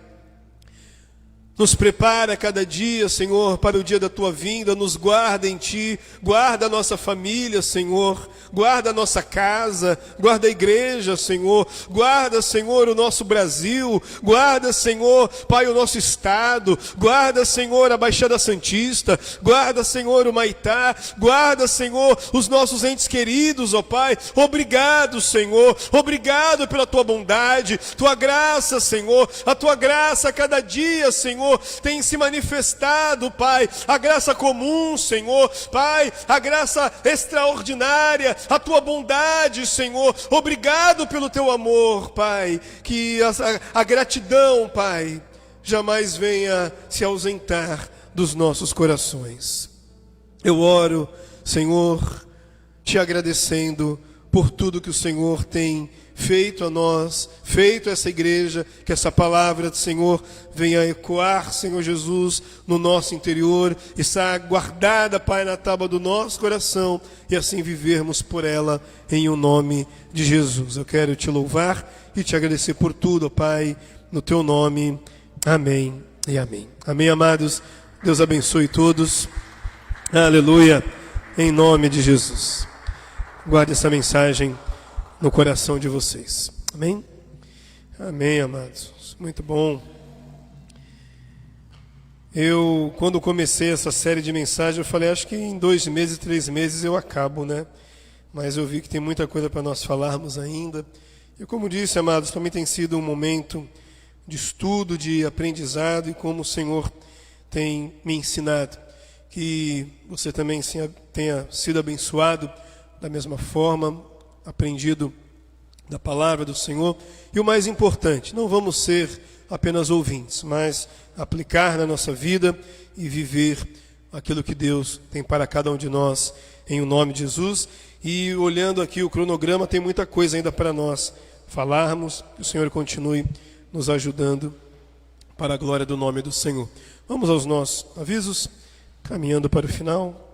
Nos prepara cada dia, Senhor, para o dia da Tua vinda. Nos guarda em Ti, guarda a nossa família, Senhor. Guarda a nossa casa, guarda a igreja, Senhor. Guarda, Senhor, o nosso Brasil. Guarda, Senhor, Pai, o nosso estado. Guarda, Senhor, a Baixada Santista. Guarda, Senhor, o Maitá. Guarda, Senhor, os nossos entes queridos, ó Pai. Obrigado, Senhor. Obrigado pela Tua bondade, Tua graça, Senhor. A Tua graça a cada dia, Senhor, tem se manifestado, Pai, a graça comum, Senhor, Pai, a graça extraordinária, a Tua bondade, Senhor. Obrigado pelo Teu amor, Pai, que a gratidão, Pai, jamais venha se ausentar dos nossos corações. Eu oro, Senhor, Te agradecendo por tudo que o Senhor tem feito a nós, feito a essa igreja, que essa palavra do Senhor venha ecoar, Senhor Jesus, no nosso interior, e está guardada, Pai, na tábua do nosso coração, e assim vivermos por ela, em o nome de Jesus. Eu quero Te louvar e Te agradecer por tudo, Pai, no Teu nome. Amém e amém. Amém, amados. Deus abençoe todos. Aleluia. Em nome de Jesus. Guarde essa mensagem no coração de vocês. Amém? Amém, amados. Muito bom. Quando comecei essa série de mensagens, eu falei, acho que em 2 meses, 3 meses eu acabo, né? Mas eu vi que tem muita coisa para nós falarmos ainda. E como disse, amados, para mim tem sido um momento de estudo, de aprendizado, e como o Senhor tem me ensinado. Que você também tenha sido abençoado da mesma forma, aprendido da palavra do Senhor. E o mais importante, não vamos ser apenas ouvintes, mas aplicar na nossa vida e viver aquilo que Deus tem para cada um de nós, em o nome de Jesus. E olhando aqui o cronograma, tem muita coisa ainda para nós falarmos. Que o Senhor continue nos ajudando para a glória do nome do Senhor. Vamos aos nossos avisos, caminhando para o final.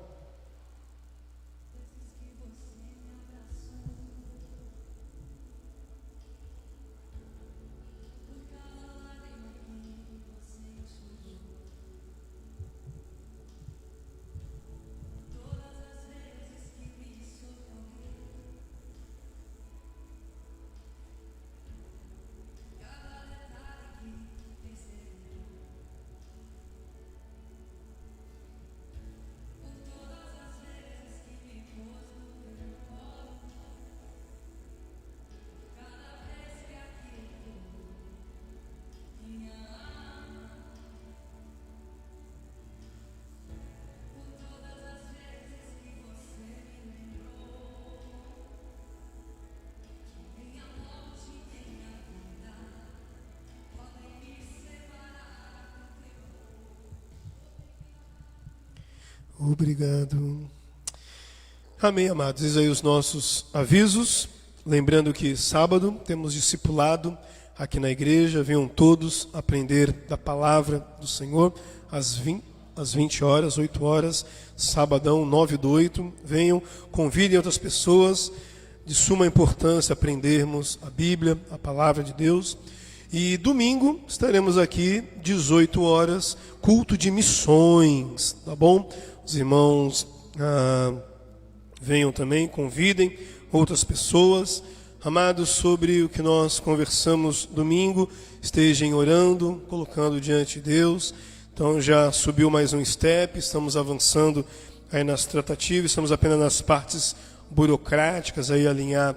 Obrigado. Amém, amados. Diz aí os nossos avisos. Lembrando que sábado temos discipulado aqui na igreja. Venham todos aprender da palavra do Senhor às 20 horas, 8 horas, sabadão, 9 do 8. Venham, convidem outras pessoas. de suma importância aprendermos a Bíblia, a palavra de Deus. E domingo estaremos aqui, 18 horas, culto de missões, tá bom? Os irmãos venham também, convidem outras pessoas. Amados, sobre o que nós conversamos domingo, estejam orando, colocando diante de Deus. Então já subiu mais um step, estamos avançando aí nas tratativas, estamos apenas nas partes burocráticas, aí alinhar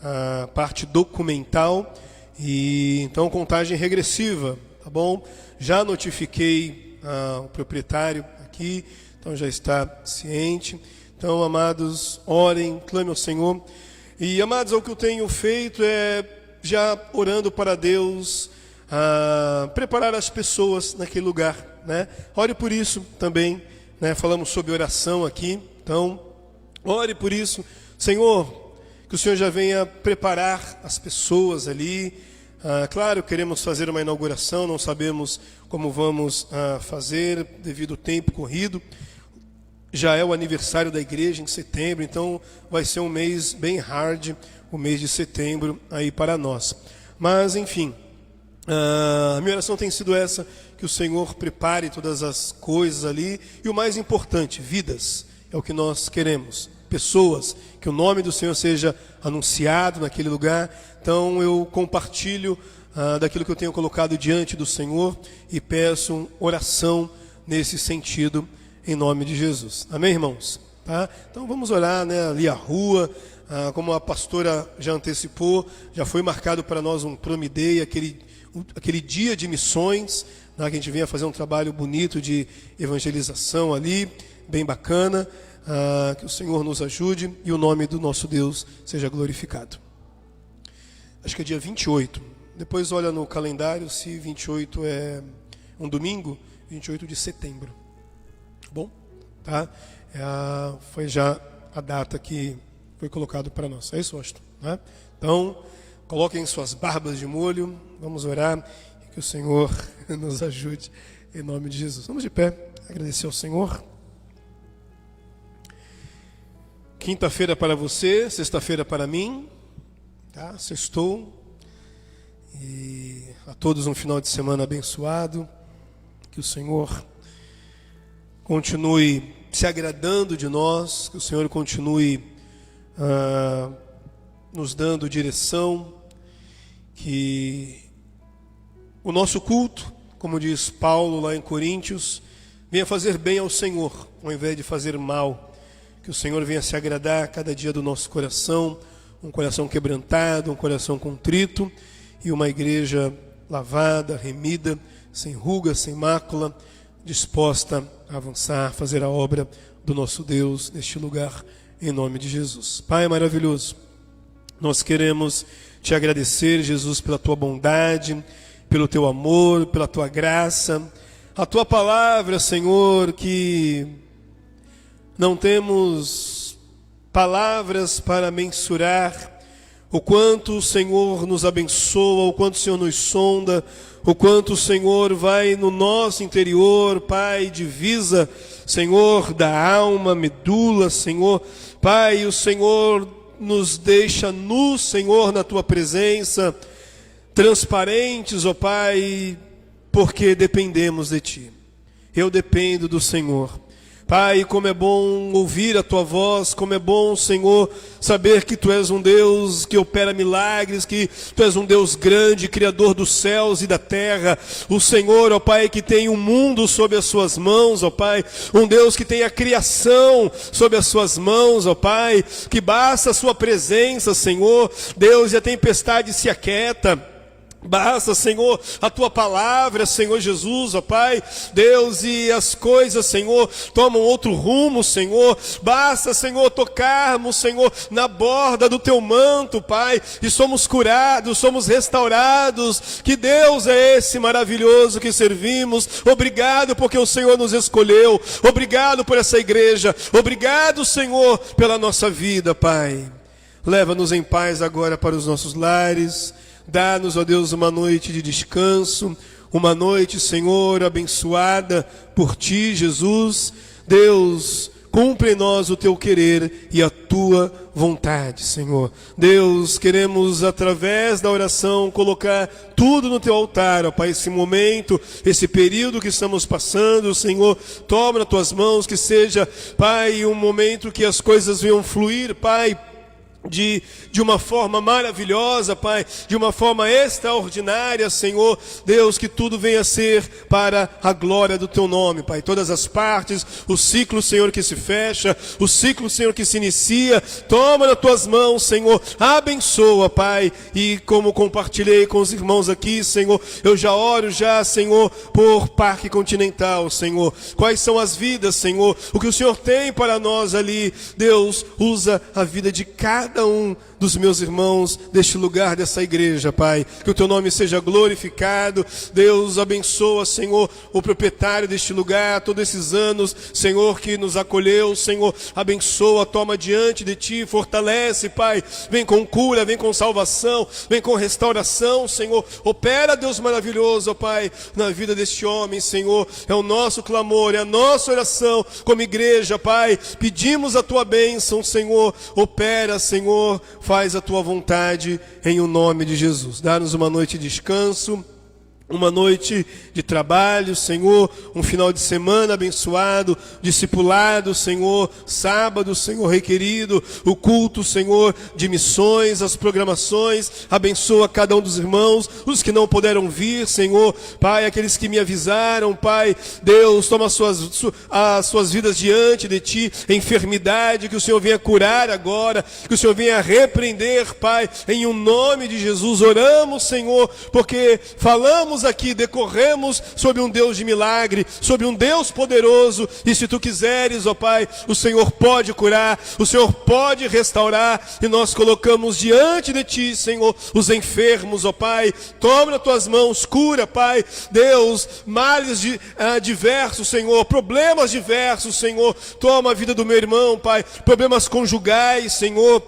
a parte documental, e então contagem regressiva, tá bom? Já notifiquei o proprietário aqui, então já está ciente. Então, amados, orem, clame ao Senhor. E, amados, o que eu tenho feito é já orando para Deus preparar as pessoas naquele lugar, né? Ore por isso também, né? Falamos sobre oração aqui, então ore por isso, Senhor, que o Senhor já venha preparar as pessoas ali. Claro, queremos fazer uma inauguração, não sabemos como vamos fazer devido ao tempo corrido. Já é o aniversário da igreja em setembro, então vai ser um mês bem hard, o mês de setembro aí para nós. Mas, enfim, a minha oração tem sido essa, que o Senhor prepare todas as coisas ali. E o mais importante, vidas, é o que nós queremos. Pessoas, que o nome do Senhor seja anunciado naquele lugar. Então eu compartilho daquilo que eu tenho colocado diante do Senhor e peço oração nesse sentido, em nome de Jesus. Amém, irmãos? Tá? Então vamos orar, né? Ali a rua, como a pastora já antecipou, já foi marcado para nós um Promidei, aquele dia de missões, né? Que a gente venha fazer um trabalho bonito de evangelização ali, bem bacana. Que o Senhor nos ajude e o nome do nosso Deus seja glorificado. Acho que é dia 28. Depois olha no calendário se 28 é um domingo, 28 de setembro. Bom, tá? Foi já a data que foi colocado para nós. É isso, Austin, né? Então, coloquem suas barbas de molho, vamos orar e que o Senhor nos ajude em nome de Jesus. Vamos de pé, agradecer ao Senhor. Quinta-feira para você, sexta-feira para mim, tá? Sextou. E a todos um final de semana abençoado. Que o Senhor continue se agradando de nós, que o Senhor continue nos dando direção, que o nosso culto, como diz Paulo lá em Coríntios, venha fazer bem ao Senhor, ao invés de fazer mal. Que o Senhor venha se agradar cada dia do nosso coração, um coração quebrantado, um coração contrito, e uma igreja lavada, remida, sem ruga, sem mácula, disposta a avançar, fazer a obra do nosso Deus neste lugar, em nome de Jesus. Pai maravilhoso, nós queremos te agradecer, Jesus, pela tua bondade, pelo teu amor, pela tua graça, a tua palavra, Senhor, que não temos palavras para mensurar o quanto o Senhor nos abençoa, o quanto o Senhor nos sonda, o quanto o Senhor vai no nosso interior, Pai, divisa, Senhor, da alma, medula, Senhor. Pai, o Senhor nos deixa nus, Senhor, na Tua presença, transparentes, ó Pai, porque dependemos de Ti. Eu dependo do Senhor. Pai, como é bom ouvir a Tua voz, como é bom, Senhor, saber que Tu és um Deus que opera milagres, que Tu és um Deus grande, Criador dos céus e da terra. O Senhor, ó Pai, que tem o mundo sob as Suas mãos, ó Pai. Um Deus que tem a criação sob as Suas mãos, ó Pai. Que basta a Sua presença, Senhor. Deus, e a tempestade se aquieta. Basta, Senhor, a Tua palavra, Senhor Jesus, ó Pai, Deus, e as coisas, Senhor, tomam outro rumo, Senhor. Basta, Senhor, tocarmos, Senhor, na borda do Teu manto, Pai, e somos curados, somos restaurados. Que Deus é esse maravilhoso que servimos? Obrigado porque o Senhor nos escolheu. Obrigado por essa igreja. Obrigado, Senhor, pela nossa vida, Pai. Leva-nos em paz agora para os nossos lares. Dá-nos, ó Deus, uma noite de descanso, uma noite, Senhor, abençoada por Ti, Jesus. Deus, cumpre em nós o teu querer e a tua vontade, Senhor. Deus, queremos através da oração colocar tudo no teu altar, ó Pai, esse momento, esse período que estamos passando, Senhor, toma nas tuas mãos, que seja, Pai, um momento que as coisas venham fluir, Pai, de uma forma maravilhosa, Pai, de uma forma extraordinária, Senhor. Deus, que tudo venha a ser para a glória do teu nome, Pai. Todas as partes, o ciclo, Senhor, que se fecha, o ciclo, Senhor, que se inicia, toma nas tuas mãos, Senhor, abençoa, Pai. E como compartilhei com os irmãos aqui, Senhor, eu já oro Senhor, por Parque Continental, Senhor. Quais são as vidas, Senhor, o que o Senhor tem para nós ali. Deus, usa a vida de cada um dos meus irmãos deste lugar, dessa igreja, Pai, que o teu nome seja glorificado. Deus, abençoa, Senhor, o proprietário deste lugar, todos esses anos, Senhor, que nos acolheu, Senhor, abençoa, toma diante de ti, fortalece, Pai, vem com cura, vem com salvação, vem com restauração, Senhor, opera, Deus maravilhoso, ó Pai, na vida deste homem, Senhor, é o nosso clamor, é a nossa oração, como igreja, Pai, pedimos a tua bênção, Senhor, opera, Senhor, faz a tua vontade em o nome de Jesus. Dá-nos uma noite de descanso, uma noite de trabalho, Senhor, um final de semana abençoado, discipulado, Senhor, sábado, Senhor, requerido, o culto, Senhor, de missões, as programações, abençoa cada um dos irmãos, os que não puderam vir, Senhor, Pai, aqueles que me avisaram, Pai, Deus, toma as suas vidas diante de Ti, enfermidade, que o Senhor venha curar agora, que o Senhor venha repreender, Pai, em um nome de Jesus, oramos, Senhor, porque falamos aqui, decorremos sobre um Deus de milagre, sobre um Deus poderoso, e se tu quiseres, ó Pai, o Senhor pode curar, o Senhor pode restaurar, e nós colocamos diante de ti, Senhor, os enfermos, ó Pai, toma nas tuas mãos, cura, Pai, Deus, males diversos, Senhor, problemas diversos, Senhor, toma a vida do meu irmão, Pai, problemas conjugais, Senhor,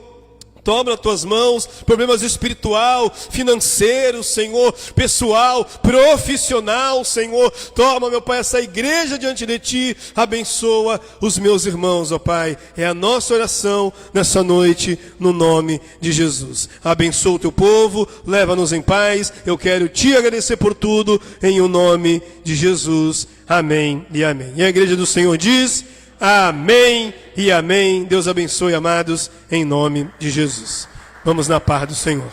toma nas tuas mãos, problemas espiritual, financeiro, Senhor, pessoal, profissional, Senhor, toma, meu Pai, essa igreja diante de Ti, abençoa os meus irmãos, ó Pai, é a nossa oração nessa noite, no nome de Jesus. Abençoa o Teu povo, leva-nos em paz, eu quero Te agradecer por tudo, em o nome de Jesus, amém e amém. E a igreja do Senhor diz: amém e amém. Deus abençoe, amados, em nome de Jesus. Vamos na paz do Senhor.